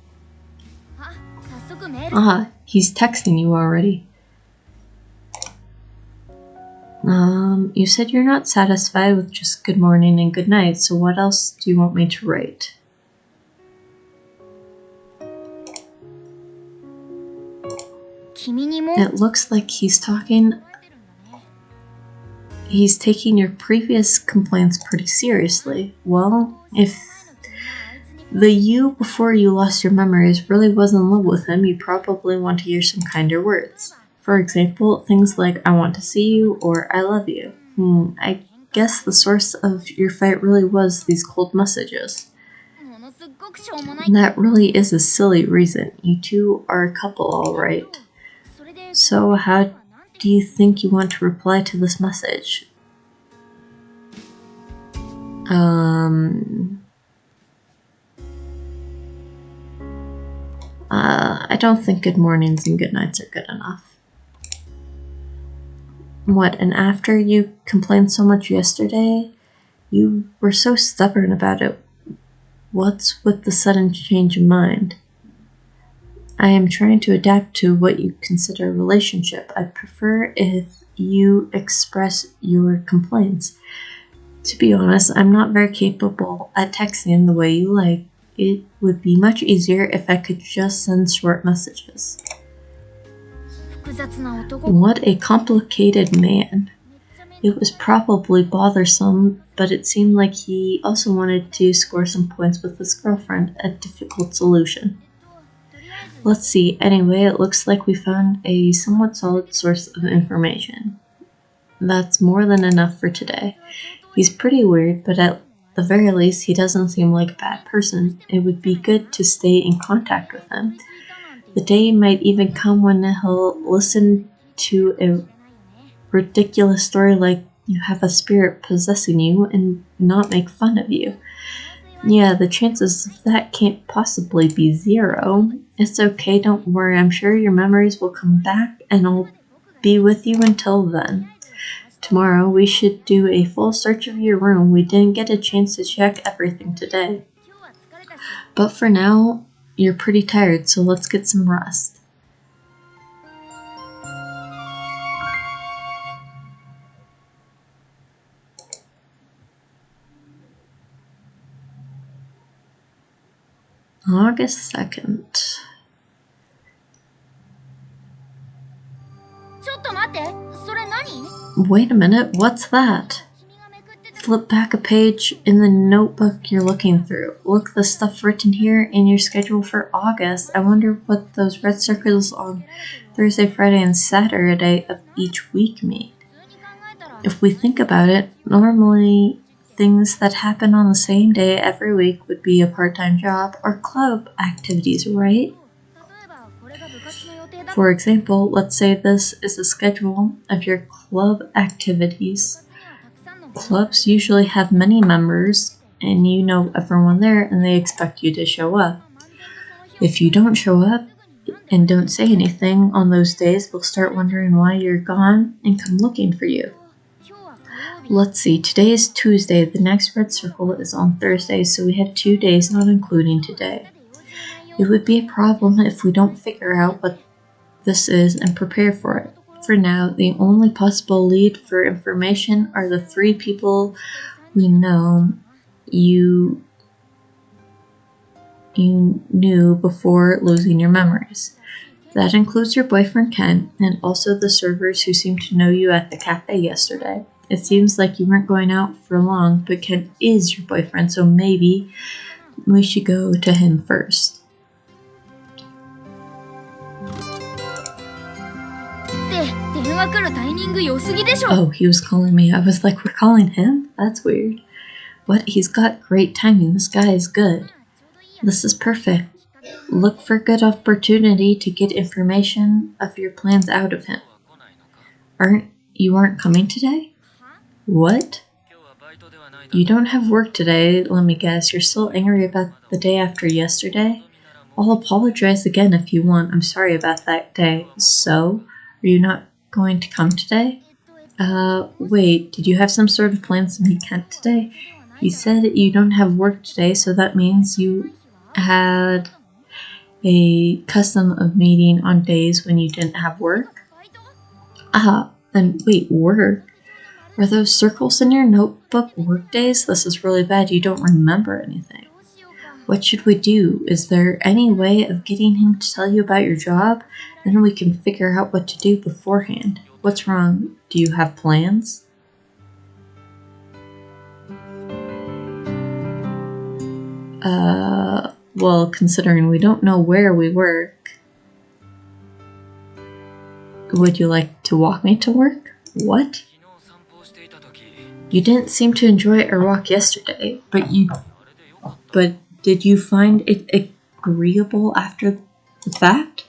Ah, he's texting you already. You said you're not satisfied with just good morning and good night, so what else do you want me to write? It looks like he's taking your previous complaints pretty seriously. Well, if the you before you lost your memories really was in love with him, you probably want to hear some kinder words. For example, things like, I want to see you, or I love you. I guess the source of your fight really was these cold messages. That really is a silly reason. You two are a couple, alright. So how do you think you want to reply to this message? I don't think good mornings and good nights are good enough. What, and after you complained so much yesterday, you were so stubborn about it. What's with the sudden change of mind? I am trying to adapt to what you consider a relationship. I'd prefer if you express your complaints. To be honest, I'm not very capable at texting the way you like. It would be much easier if I could just send short messages. What a complicated man. It was probably bothersome, but it seemed like he also wanted to score some points with his girlfriend, a difficult solution. Let's see, anyway, it looks like we found a somewhat solid source of information. That's more than enough for today. He's pretty weird, but at the very least, he doesn't seem like a bad person. It would be good to stay in contact with him. The day might even come when he'll listen to a ridiculous story like you have a spirit possessing you and not make fun of you. Yeah, the chances of that can't possibly be zero. It's okay, don't worry. I'm sure your memories will come back and I'll be with you until then. Tomorrow we should do a full search of your room. We didn't get a chance to check everything today. But for now, you're pretty tired, so let's get some rest. August 2nd. Wait a minute, what's that? Flip back a page in the notebook you're looking through. Look, the stuff written here in your schedule for August. I wonder what those red circles on Thursday, Friday, and Saturday of each week mean. If we think about it, normally things that happen on the same day every week would be a part-time job or club activities, right? For example, let's say this is a schedule of your club activities. Clubs usually have many members, and you know everyone there, and they expect you to show up. If you don't show up and don't say anything on those days, they'll start wondering why you're gone and come looking for you. Let's see, today is Tuesday, the next red circle is on Thursday, so we have 2 days not including today. It would be a problem if we don't figure out what this is and prepare for it. For now, the only possible lead for information are the 3 people we know you knew before losing your memories. That includes your boyfriend Ken, and also the servers who seemed to know you at the cafe yesterday. It seems like you weren't going out for long, but Ken is your boyfriend, so maybe we should go to him first. Oh, he was calling me. I was like, we're calling him? That's weird. What? He's got great timing. This guy is good. This is perfect. Look for good opportunity to get information of your plans out of him. You aren't coming today? What? You don't have work today, let me guess. You're still angry about the day after yesterday? I'll apologize again if you want. I'm sorry about that day. So, are you not going to come today? Wait, did you have some sort of plans to meet Kent today? You said you don't have work today, so that means you had a custom of meeting on days when you didn't have work? Then wait, work? Are those circles in your notebook work days? This is really bad, you don't remember anything. What should we do? Is there any way of getting him to tell you about your job? Then we can figure out what to do beforehand. What's wrong? Do you have plans? Well, considering we don't know where we work, would you like to walk me to work? What? You didn't seem to enjoy our walk yesterday, but did you find it agreeable after the fact?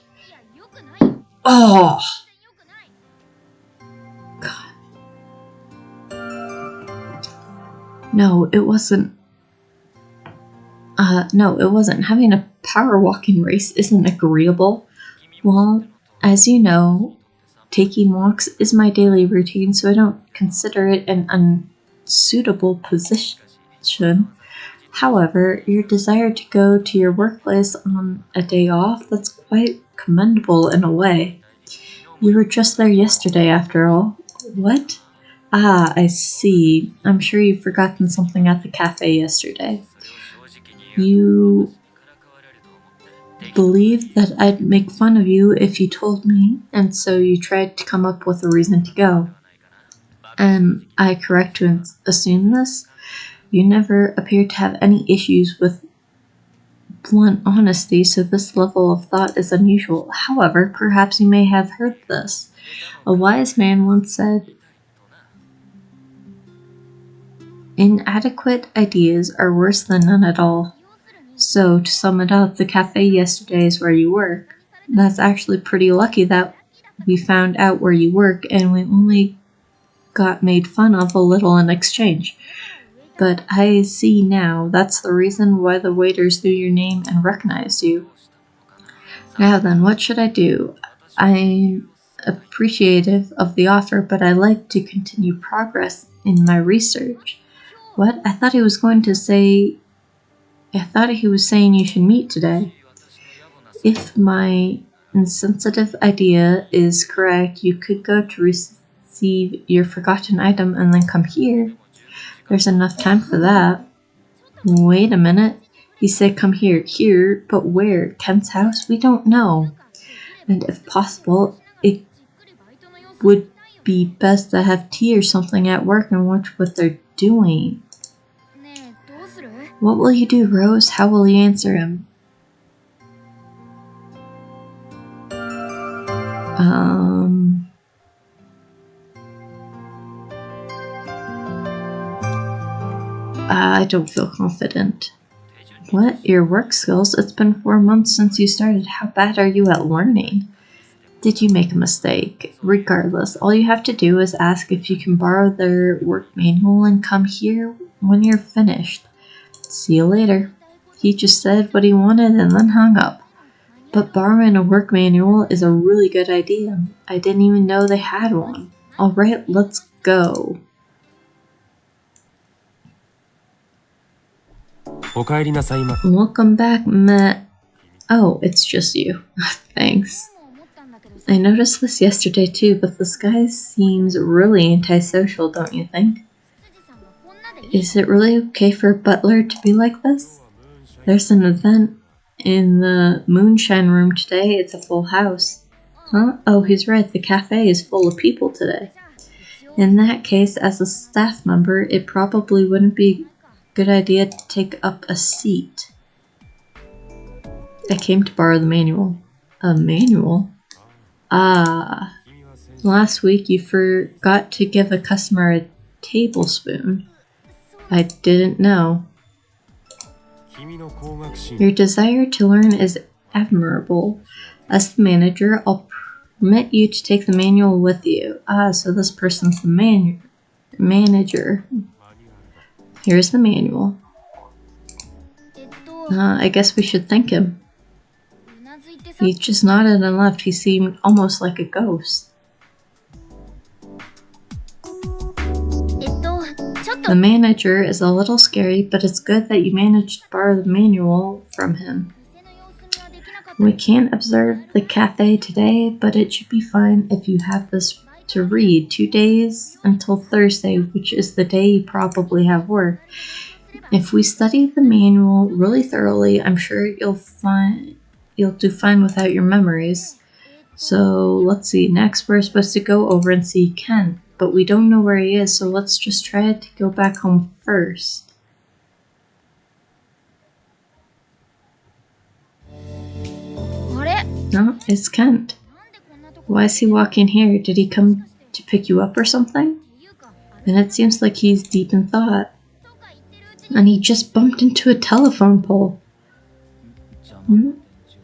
Oh! God. No, it wasn't. No, it wasn't. Having a power walking race isn't agreeable. Well, as you know, taking walks is my daily routine, so I don't consider it an unsuitable position. However, your desire to go to your workplace on a day off, that's quite commendable in a way. You were just there yesterday, after all. What? Ah, I see. I'm sure you've forgotten something at the cafe yesterday. You believed that I'd make fun of you if you told me, and so you tried to come up with a reason to go. Am I correct to assume this? You never appear to have any issues with blunt honesty, so this level of thought is unusual. However, perhaps you may have heard this. A wise man once said, "Inadequate ideas are worse than none at all." So, to sum it up, the cafe yesterday is where you work. That's actually pretty lucky that we found out where you work and we only got made fun of a little in exchange. But I see now, that's the reason why the waiters knew your name and recognized you. Now then, what should I do? I'm appreciative of the offer, but I like to continue progress in my research. What? I thought he was saying you should meet today. If my insensitive idea is correct, you could go to receive your forgotten item and then come here. There's enough time for that. Wait a minute. He said come here. Here? But where? Kent's house? We don't know. And if possible, it would be best to have tea or something at work and watch what they're doing. What will you do, Rose? How will you answer him? I don't feel confident. What? Your work skills? It's been 4 months since you started. How bad are you at learning? Did you make a mistake? Regardless, all you have to do is ask if you can borrow their work manual and come here when you're finished. See you later. He just said what he wanted and then hung up. But borrowing a work manual is a really good idea. I didn't even know they had one. Alright, let's go. Welcome back, Matt. Oh, it's just you. Thanks. I noticed this yesterday too, but this guy seems really antisocial, don't you think? Is it really okay for a butler to be like this? There's an event in the moonshine room today. It's a full house. Huh? Oh, he's right. The cafe is full of people today. In that case, as a staff member, it probably wouldn't be a good idea to take up a seat. I came to borrow the manual. A manual? Ah. Last week you forgot to give a customer a tablespoon. I didn't know. Your desire to learn is admirable. As the manager, I'll permit you to take the manual with you. Ah, so this person's the manager. Here's the manual. I guess we should thank him. He just nodded and left. He seemed almost like a ghost. The manager is a little scary, but it's good that you managed to borrow the manual from him. We can't observe the cafe today, but it should be fine if you have this to read 2 days until Thursday, which is the day you probably have work. If we study the manual really thoroughly, I'm sure you'll do fine without your memories. So let's see, next we're supposed to go over and see Ken, but we don't know where he is, so let's just try to go back home first. No, it's Kent. Why is he walking here? Did he come to pick you up or something? And it seems like he's deep in thought. And he just bumped into a telephone pole.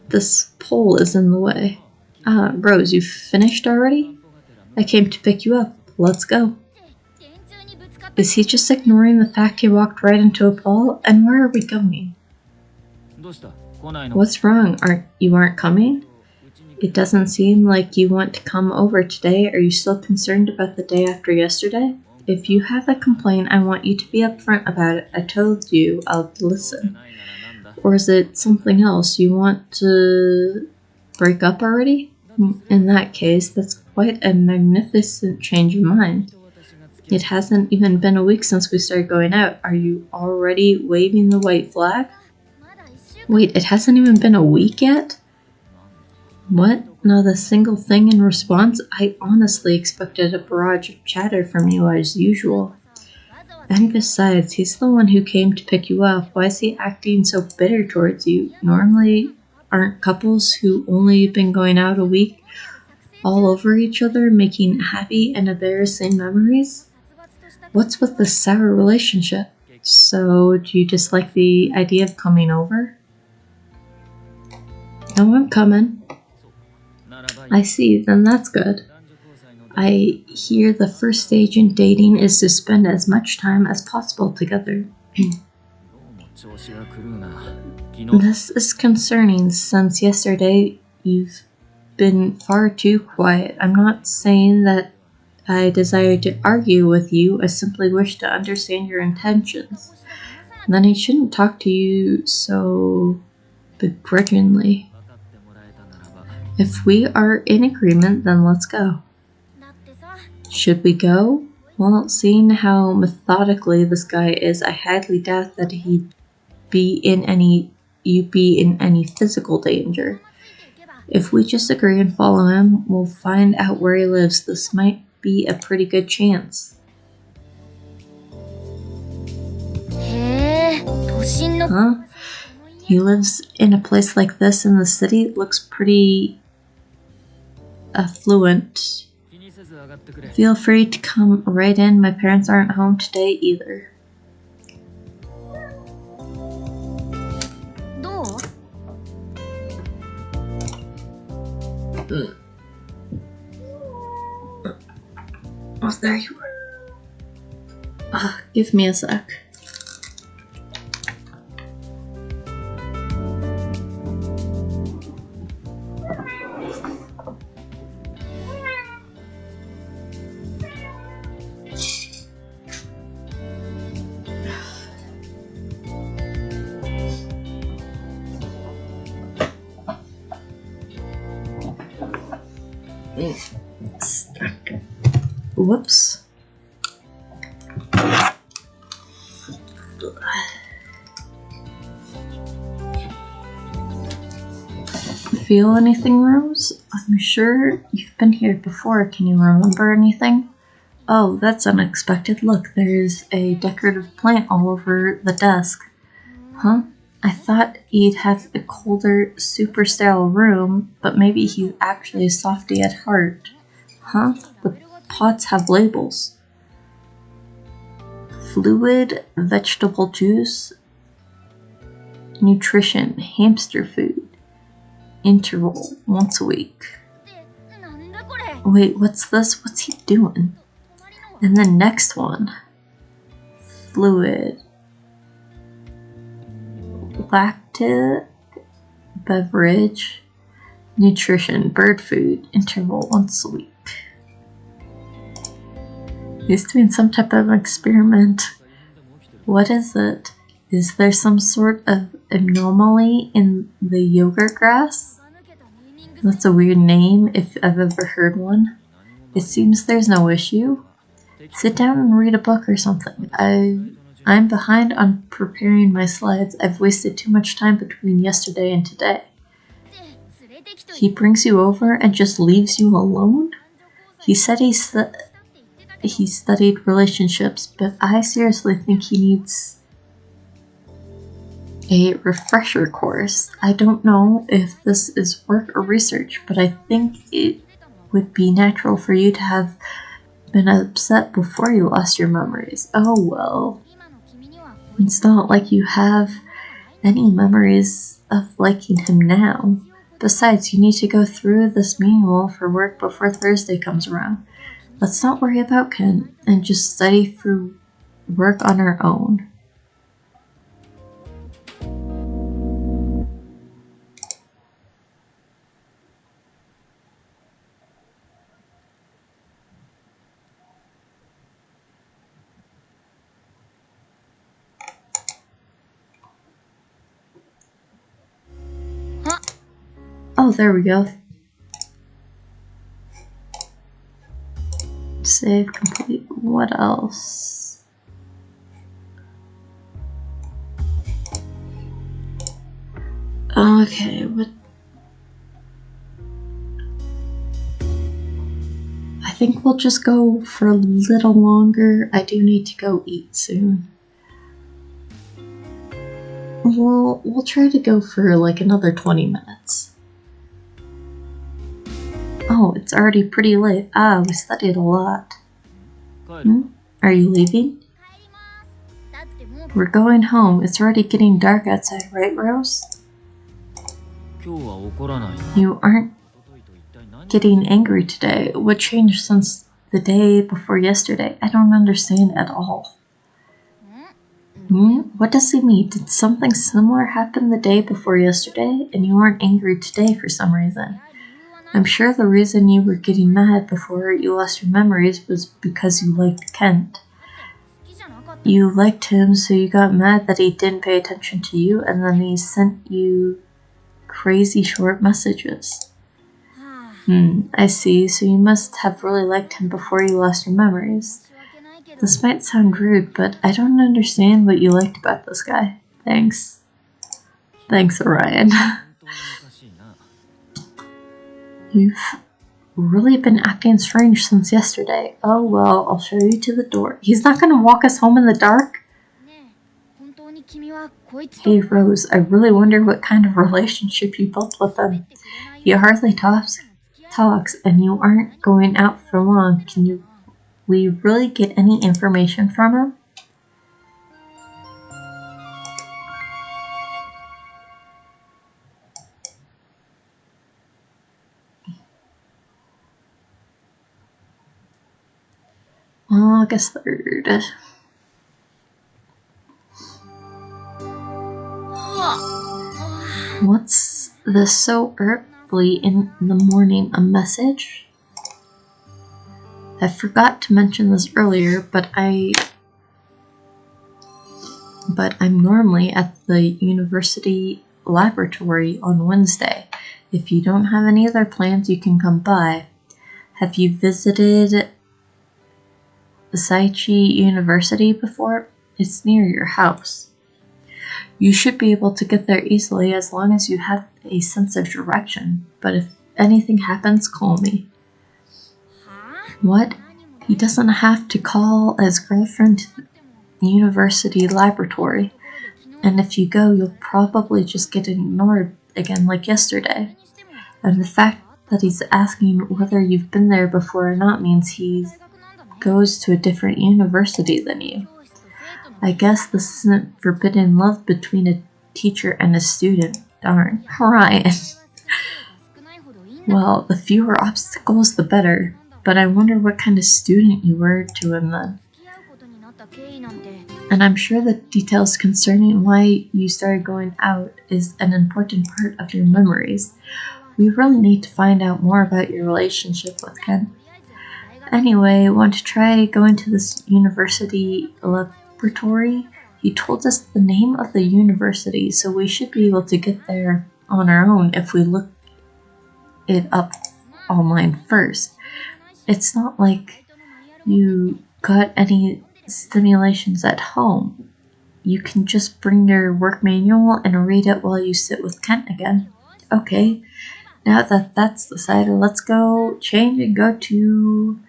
This pole is in the way. Rose, you finished already? I came to pick you up. Let's go. Is he just ignoring the fact he walked right into a pole? And where are we going? What's wrong? You aren't coming? It doesn't seem like you want to come over today. Are you still concerned about the day after yesterday? If you have a complaint, I want you to be upfront about it. I told you I'll listen. Or is it something else? You want to break up already? In that case, that's quite a magnificent change of mind. It hasn't even been a week since we started going out. Are you already waving the white flag? Wait, it hasn't even been a week yet? What? Not a single thing in response? I honestly expected a barrage of chatter from you as usual. And besides, he's the one who came to pick you up. Why is he acting so bitter towards you? Normally, aren't couples who only been going out a week all over each other, making happy and embarrassing memories? What's with this sour relationship? So, do you dislike the idea of coming over? No, I'm coming. I see, then that's good. I hear the first stage in dating is to spend as much time as possible together. This is concerning, since yesterday you've been far too quiet. I'm not saying that I desire to argue with you, I simply wish to understand your intentions. Then I shouldn't talk to you so begrudgingly. If we are in agreement, then let's go. Should we go? Well, seeing how methodically this guy is, I highly doubt that you'd be in any physical danger. If we just agree and follow him, we'll find out where he lives. This might be a pretty good chance. Huh? He lives in a place like this in the city? It looks pretty affluent. Feel free to come right in. My parents aren't home today either. Oh, there you are. Give me a sec. Whoops. Feel anything, Rose? I'm sure you've been here before. Can you remember anything? Oh, that's unexpected. Look, there's a decorative plant all over the desk. Huh? I thought he'd have a colder, super sterile room, but maybe he's actually a softy at heart. Huh? The pots have labels. Fluid, vegetable juice, nutrition, hamster food, interval, once a week. Wait, what's this? What's he doing? And the next one. Fluid. Lactic, beverage, nutrition, bird food, interval, once a week. He's doing some type of experiment. What is it? Is there some sort of anomaly in the yogurt grass? That's a weird name if I've ever heard one. It seems there's no issue. Sit down and read a book or something. I'm behind on preparing my slides. I've wasted too much time between yesterday and today. He brings you over and just leaves you alone? He said he studied relationships, but I seriously think he needs a refresher course. I don't know if this is work or research, but I think it would be natural for you to have been upset before you lost your memories. Oh well. It's not like you have any memories of liking him now. Besides, you need to go through this manual for work before Thursday comes around. Let's not worry about Ken and just study for work on our own. Oh, there we go. Save complete. What else? Okay, what? I think we'll just go for a little longer. I do need to go eat soon. We'll try to go for like another 20 minutes. Oh, it's already pretty late. We studied a lot. Are you leaving? We're going home. It's already getting dark outside, right, Rose? You aren't getting angry today. What changed since the day before yesterday? I don't understand at all. What does he mean? Did something similar happen the day before yesterday and you aren't angry today for some reason? I'm sure the reason you were getting mad before you lost your memories was because you liked Kent. You liked him, so you got mad that he didn't pay attention to you, and then he sent you crazy short messages. I see, so you must have really liked him before you lost your memories. This might sound rude, but I don't understand what you liked about this guy. Thanks. Thanks, Orion. You've really been acting strange since yesterday. Oh well, I'll show you to the door. He's not gonna walk us home in the dark? Hey Rose, I really wonder what kind of relationship you built with him. He hardly talks, and you aren't going out for long. Can we really get any information from him? August 3rd. What's this so early in the morning? A message? I forgot to mention this earlier, but I'm normally at the university laboratory on Wednesday. If you don't have any other plans, you can come by. Have you visited Saichi University before? It's near your house. You should be able to get there easily as long as you have a sense of direction, but if anything happens, call me. What? He doesn't have to call his girlfriend to the university laboratory, and if you go, you'll probably just get ignored again like yesterday. And the fact that he's asking whether you've been there before or not means he goes to a different university than you. I guess this isn't forbidden love between a teacher and a student. Darn. Orion. Well, the fewer obstacles, the better. But I wonder what kind of student you were to him then. And I'm sure the details concerning why you started going out is an important part of your memories. We really need to find out more about your relationship with Ken. Anyway, want to try going to this university laboratory? He told us the name of the university, so we should be able to get there on our own if we look it up online first. It's not like you got any stimulations at home. You can just bring your work manual and read it while you sit with Kent again. Okay, now that that's decided, let's go change and go to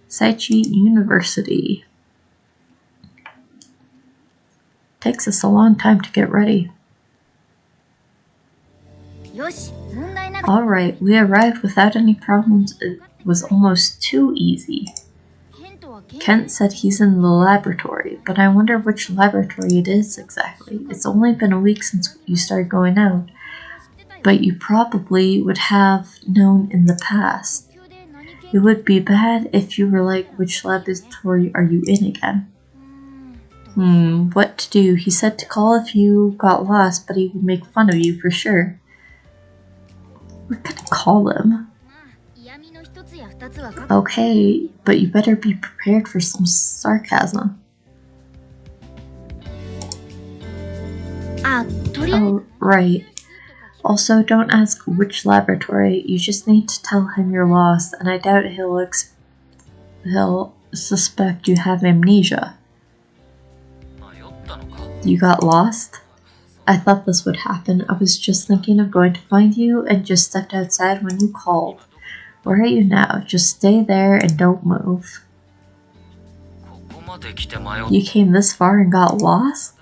Saichi University. Takes us a long time to get ready. Alright, we arrived without any problems. It was almost too easy. Kent said he's in the laboratory, but I wonder which laboratory it is exactly. It's only been a week since you started going out, but you probably would have known in the past. It would be bad if you were like, which laboratory are you in again? What to do? He said to call if you got lost, but he would make fun of you for sure. We're gonna call him. Okay, but you better be prepared for some sarcasm. Oh, right. Also, don't ask which laboratory. You just need to tell him you're lost, and I doubt he'll suspect you have amnesia. You got lost? I thought this would happen. I was just thinking of going to find you and just stepped outside when you called. Where are you now? Just stay there and don't move. You came this far and got lost?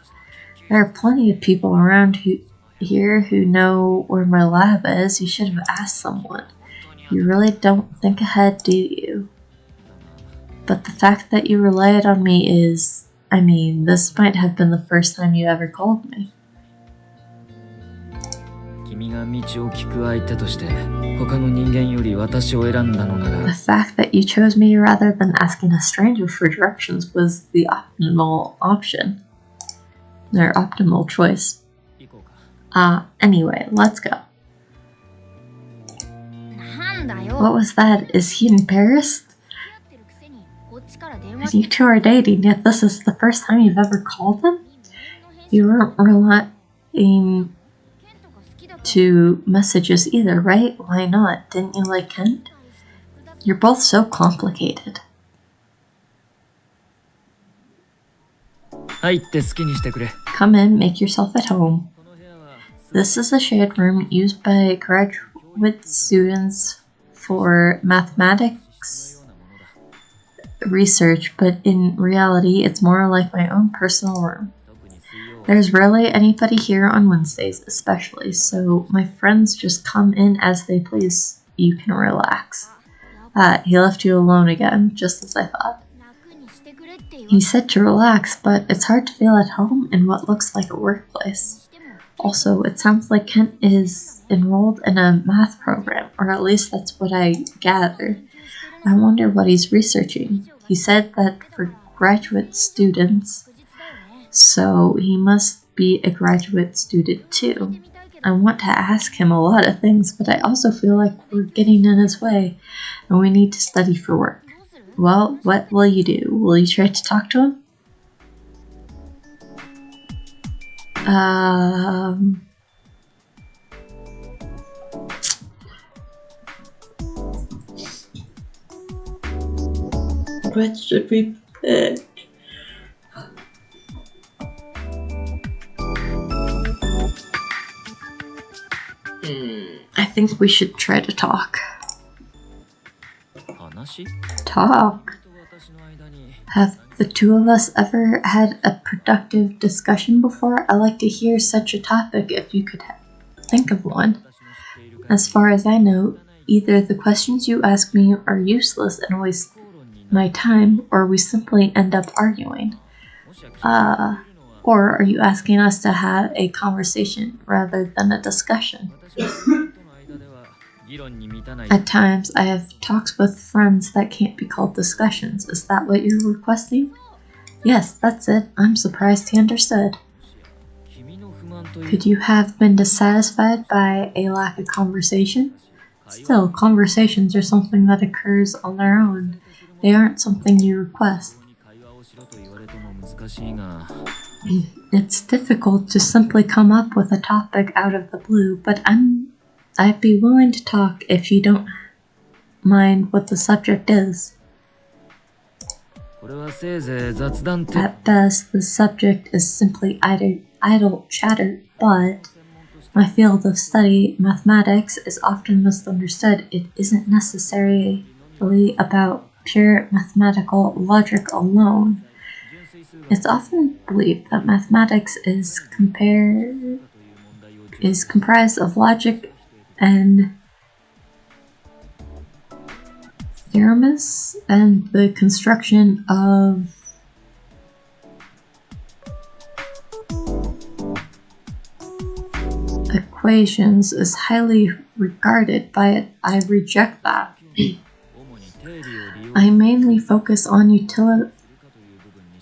There are plenty of people around here who know where my lab is. You should have asked someone. You really don't think ahead, do you? But the fact that you relied on me is... I mean, this might have been the first time you ever called me. The fact that you chose me rather than asking a stranger for directions was the optimal option. Their optimal choice. Anyway, let's go. What was that? Is he embarrassed? You two are dating, yet this is the first time you've ever called him? You weren't relying to messages either, right? Why not? Didn't you like Kent? You're both so complicated. Come in, make yourself at home. This is a shared room used by graduate students for mathematics research, but in reality, it's more like my own personal room. There's rarely anybody here on Wednesdays, especially, so my friends just come in as they please. You can relax. He left you alone again, just as I thought. He said to relax, but it's hard to feel at home in what looks like a workplace. Also, it sounds like Kent is enrolled in a math program, or at least that's what I gathered. I wonder what he's researching. He said that for graduate students, so he must be a graduate student too. I want to ask him a lot of things, but I also feel like we're getting in his way, and we need to study for work. Well, what will you do? Will you try to talk to him? What should we pick? I think we should try to talk. Talk? Have the two of us ever had a productive discussion before? I like to hear such a topic if you could think of one. As far as I know, either the questions you ask me are useless and waste my time, or we simply end up arguing. Or are you asking us to have a conversation rather than a discussion? At times, I have talks with friends that can't be called discussions. Is that what you're requesting? Yes, that's it. I'm surprised he understood. Could you have been dissatisfied by a lack of conversation? Still, conversations are something that occurs on their own. They aren't something you request. It's difficult to simply come up with a topic out of the blue, but I'd be willing to talk if you don't mind what the subject is. At best, the subject is simply idle chatter, but my field of study, mathematics, is often misunderstood. It isn't necessarily about pure mathematical logic alone. It's often believed that mathematics is comprised of logic and theorems, and the construction of equations is highly regarded by it. I reject that. I mainly focus on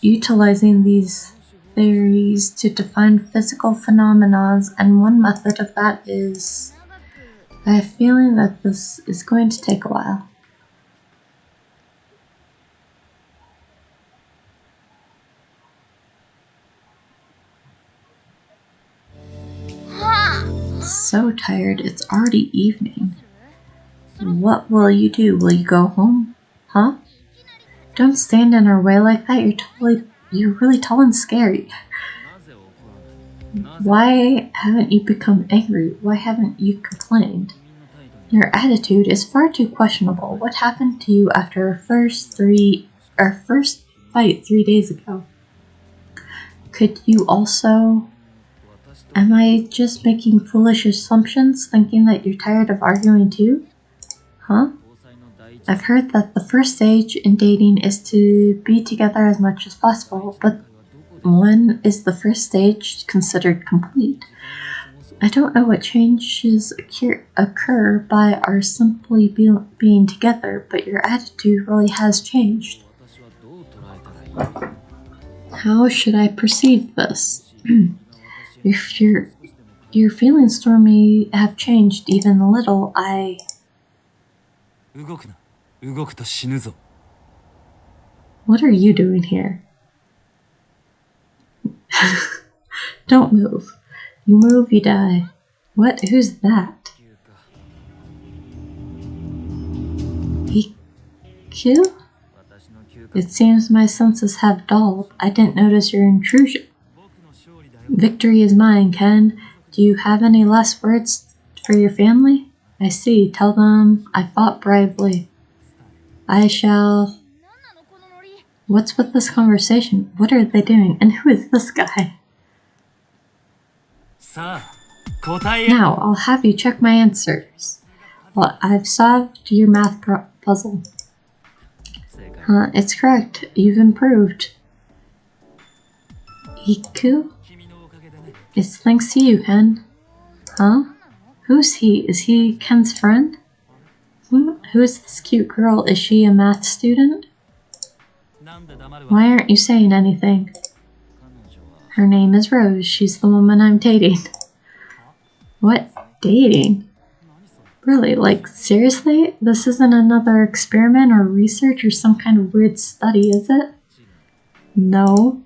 utilizing these theories to define physical phenomena, and one method of that is I have a feeling that this is going to take a while. So tired, it's already evening. What will you do? Will you go home? Huh? Don't stand in our way like that. You're really tall and scary. Why haven't you become angry? Why haven't you complained? Your attitude is far too questionable. What happened to you after our first fight 3 days ago? Could you also... Am I just making foolish assumptions, thinking that you're tired of arguing too? Huh? I've heard that the first stage in dating is to be together as much as possible, but when is the first stage considered complete? I don't know what changes occur by our simply being together, but your attitude really has changed. How should I perceive this? If your feelings toward me have changed even a little, What are you doing here? Don't move. You move, you die. What? Who's that? EQ? It seems my senses have dulled. I didn't notice your intrusion. Victory is mine, Ken. Do you have any last words for your family? I see. Tell them I fought bravely. I shall... What's with this conversation? What are they doing? And who is this guy? Now, I'll have you check my answers. Well, I've solved your math puzzle. It's correct. You've improved. Iku? It's thanks to you, Ken. Huh? Who's he? Is he Ken's friend? Who's this cute girl? Is she a math student? Why aren't you saying anything? Her name is Rose. She's the woman I'm dating. What? Dating? Really? Like, seriously? This isn't another experiment or research or some kind of weird study, is it? No.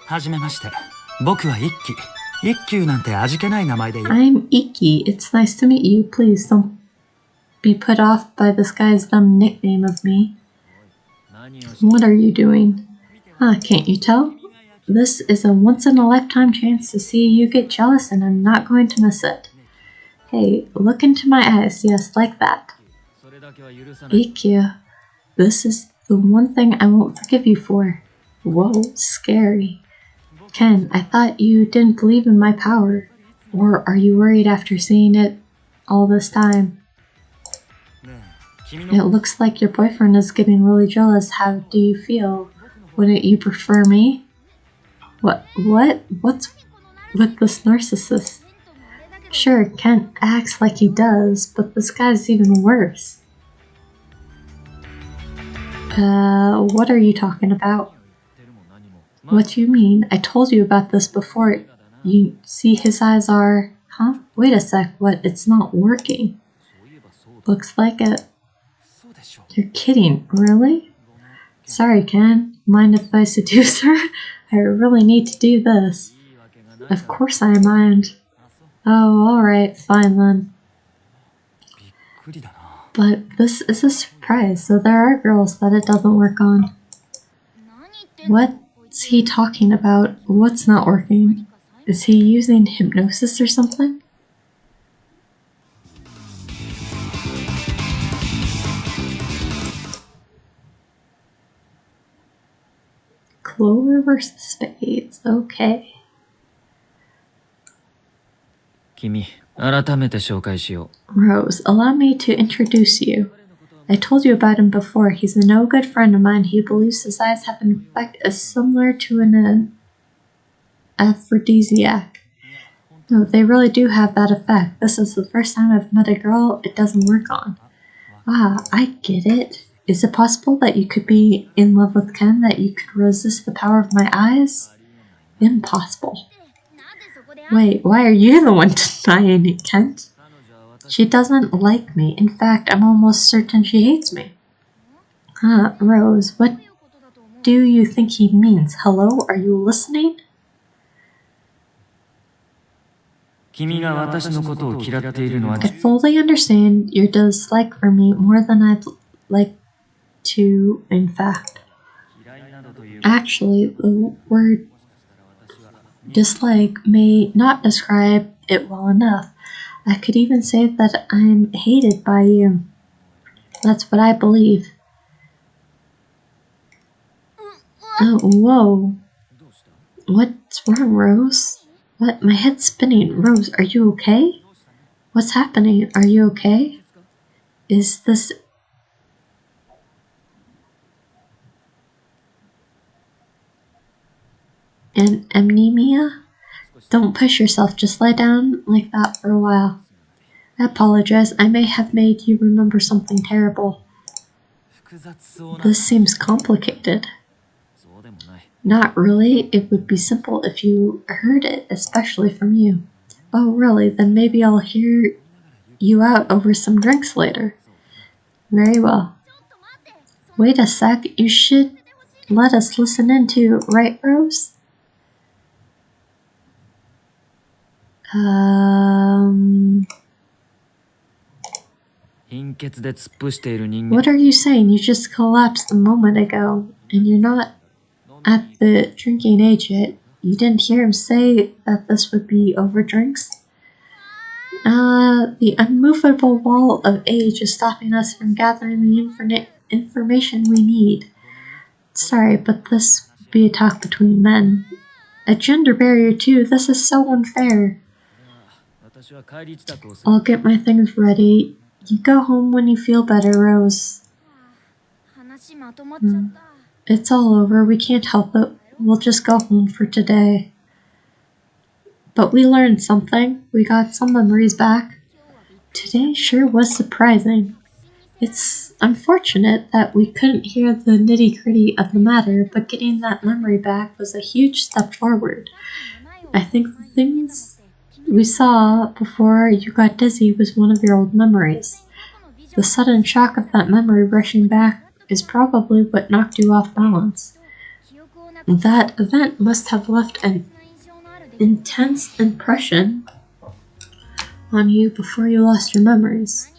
はじめまして。僕は一輝。一休なんて味気ない名前で。I'm Iki. It's nice to meet you. Please don't be put off by this guy's dumb nickname of me. What are you doing? Can't you tell? This is a once-in-a-lifetime chance to see you get jealous, and I'm not going to miss it. Hey, look into my eyes. Yes, like that. Ikkyu, this is the one thing I won't forgive you for. Whoa, scary. Ken, I thought you didn't believe in my power. Or are you worried after seeing it all this time? It looks like your boyfriend is getting really jealous. How do you feel? Wouldn't you prefer me? What's with this narcissist? Sure, Ken acts like he does, but this guy's even worse. What are you talking about? What do you mean? I told you about this before. You see his eyes are... Huh? Wait a sec, what? It's not working. Looks like it. You're kidding, really? Sorry, Ken. mind if I seduce her? I really need to do this. Of course I mind. Oh, alright, fine then. But this is a surprise, so there are girls that it doesn't work on. What's he talking about? What's not working? Is he using hypnosis or something? Clover versus spades. Okay. 君、改めて紹介しよう。 Rose, allow me to introduce you. I told you about him before. He's a no good friend of mine. He believes his eyes have an effect as similar to an aphrodisiac. No, they really do have that effect. This is the first time I've met a girl it doesn't work on. Ah, I get it. Is it possible that you could be in love with Ken, that you could resist the power of my eyes? Impossible. Wait, why are you the one denying it, Kent? She doesn't like me. In fact, I'm almost certain she hates me. Rose, what do you think he means? Hello, are you listening? 君が私のことを嫌っているのは I fully understand your dislike for me more than I'd like to, in fact. Actually, the word dislike may not describe it well enough. I could even say that I'm hated by you. That's what I believe. Oh, whoa. What's wrong, Rose? What? My head's spinning. Rose, are you okay? What's happening? Are you okay? Is this... an amnesia? Don't push yourself. Just lie down like that for a while. I apologize. I may have made you remember something terrible. This seems complicated. Not really. It would be simple if you heard it, especially from you. Oh, really? Then maybe I'll hear you out over some drinks later. Very well. Wait a sec. You should let us listen in too, right, Rose? What are you saying? You just collapsed a moment ago, and you're not at the drinking age yet. You didn't hear him say that this would be over drinks? The unmovable wall of age is stopping us from gathering the information we need. Sorry, but this would be a talk between men. A gender barrier too. This is so unfair. I'll get my things ready. You go home when you feel better, Rose. It's all over. We can't help it. We'll just go home for today. But we learned something. We got some memories back. Today sure was surprising. It's unfortunate that we couldn't hear the nitty-gritty of the matter, but getting that memory back was a huge step forward. I think the things we saw before you got dizzy was one of your old memories. The sudden shock of that memory rushing back is probably what knocked you off balance. That event must have left an intense impression on you before you lost your memories.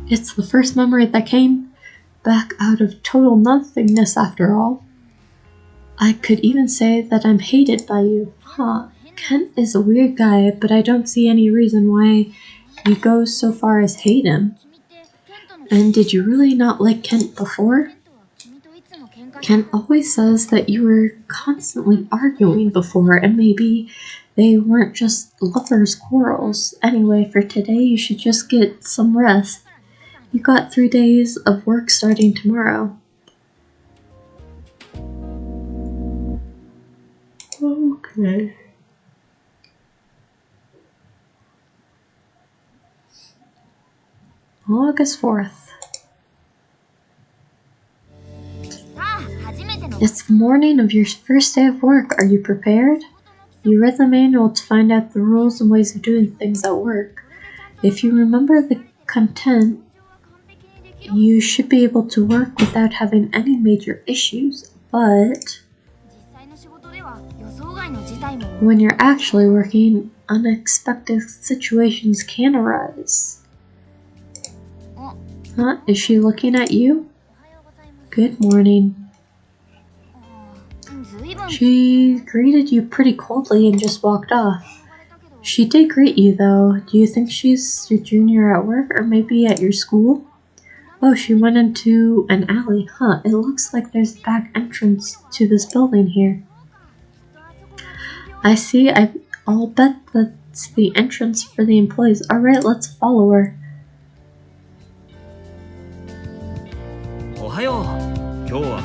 It's the first memory that came back out of total nothingness after all. I could even say that I'm hated by you. Kent is a weird guy, but I don't see any reason why you go so far as hate him. And did you really not like Kent before? Kent always says that you were constantly arguing before, and maybe they weren't just lovers' quarrels. Anyway, for today you should just get some rest. You got 3 days of work starting tomorrow. Okay. August 4th. It's the morning of your first day of work. Are you prepared? You read the manual to find out the rules and ways of doing things at work. If you remember the content, You should be able to work without having any major issues, but when you're actually working, unexpected situations can arise. Huh? Is she looking at you? Good morning. She greeted you pretty coldly and just walked off. She did greet you though. Do you think she's your junior at work or maybe at your school? Oh, she went into an alley. Huh, it looks like there's a back entrance to this building here. I see. I'll bet that's the entrance for the employees. Alright, let's follow her.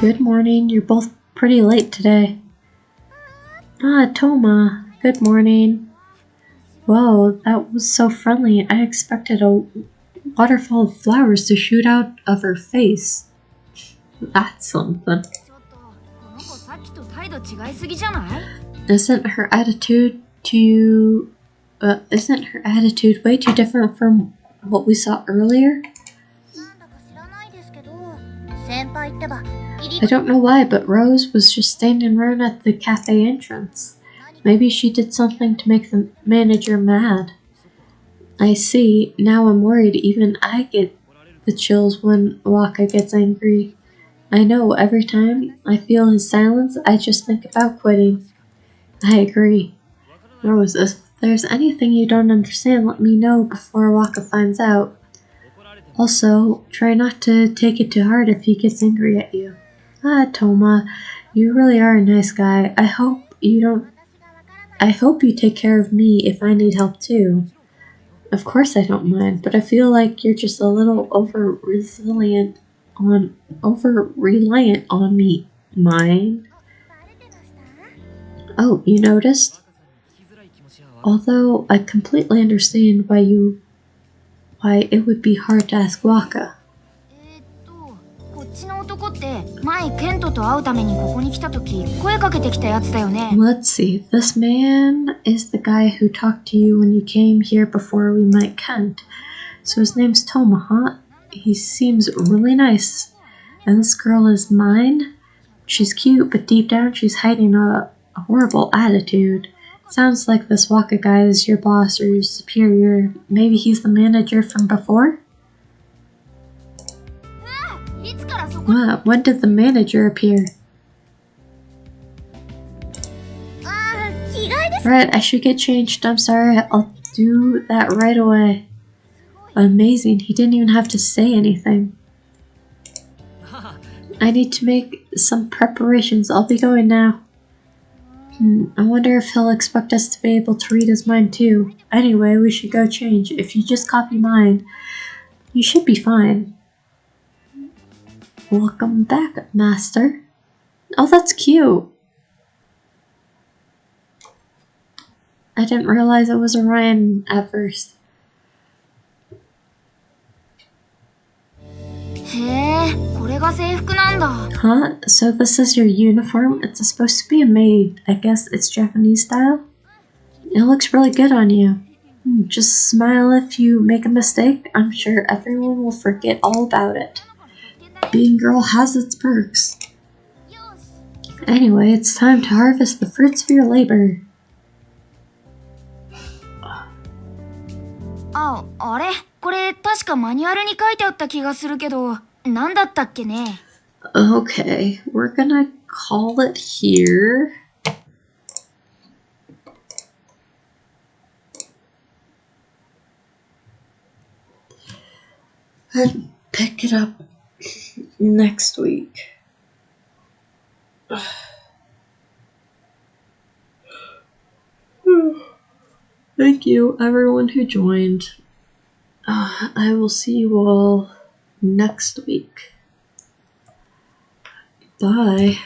Good morning. You're both pretty late today. Ah, Toma. Good morning. Whoa, that was so friendly. I expected a waterfall of flowers to shoot out of her face. That's something. Isn't her attitude way too different from what we saw earlier? I don't know why, but Rose was just standing around at the cafe entrance. Maybe she did something to make the manager mad. I see. Now I'm worried. Even I get the chills when Waka gets angry. I know, every time I feel his silence, I just think about quitting. I agree. Rose, if there's anything you don't understand, let me know before Waka finds out. Also, try not to take it too hard if he gets angry at you. Ah, Toma, you really are a nice guy. I hope you take care of me if I need help too. Of course I don't mind, but I feel like you're just a little over-reliant on me. Mine? Oh, you noticed? Although I completely understand why it would be hard to ask Waka. Let's see, this man is the guy who talked to you when you came here before we met Kent. So his name's Toma, huh? He seems really nice. And this girl is mine? She's cute, but deep down she's hiding a horrible attitude. Sounds like this Waka guy is your boss or your superior. Maybe he's the manager from before? What? When did the manager appear? Right, I should get changed. I'm sorry. I'll do that right away. Amazing. He didn't even have to say anything. I need to make some preparations. I'll be going now. I wonder if he'll expect us to be able to read his mind too. Anyway, we should go change. If you just copy mine, you should be fine. Welcome back, Master. Oh, that's cute. I didn't realize it was Orion at first. Huh? So this is your uniform? It's supposed to be a maid. I guess it's Japanese style? It looks really good on you. Just smile if you make a mistake. I'm sure everyone will forget all about it. Being a girl has its perks. Anyway, it's time to harvest the fruits of your labor. Okay, we're gonna call it here. And pick it up next week. Thank you, everyone who joined. I will see you all next week. Bye.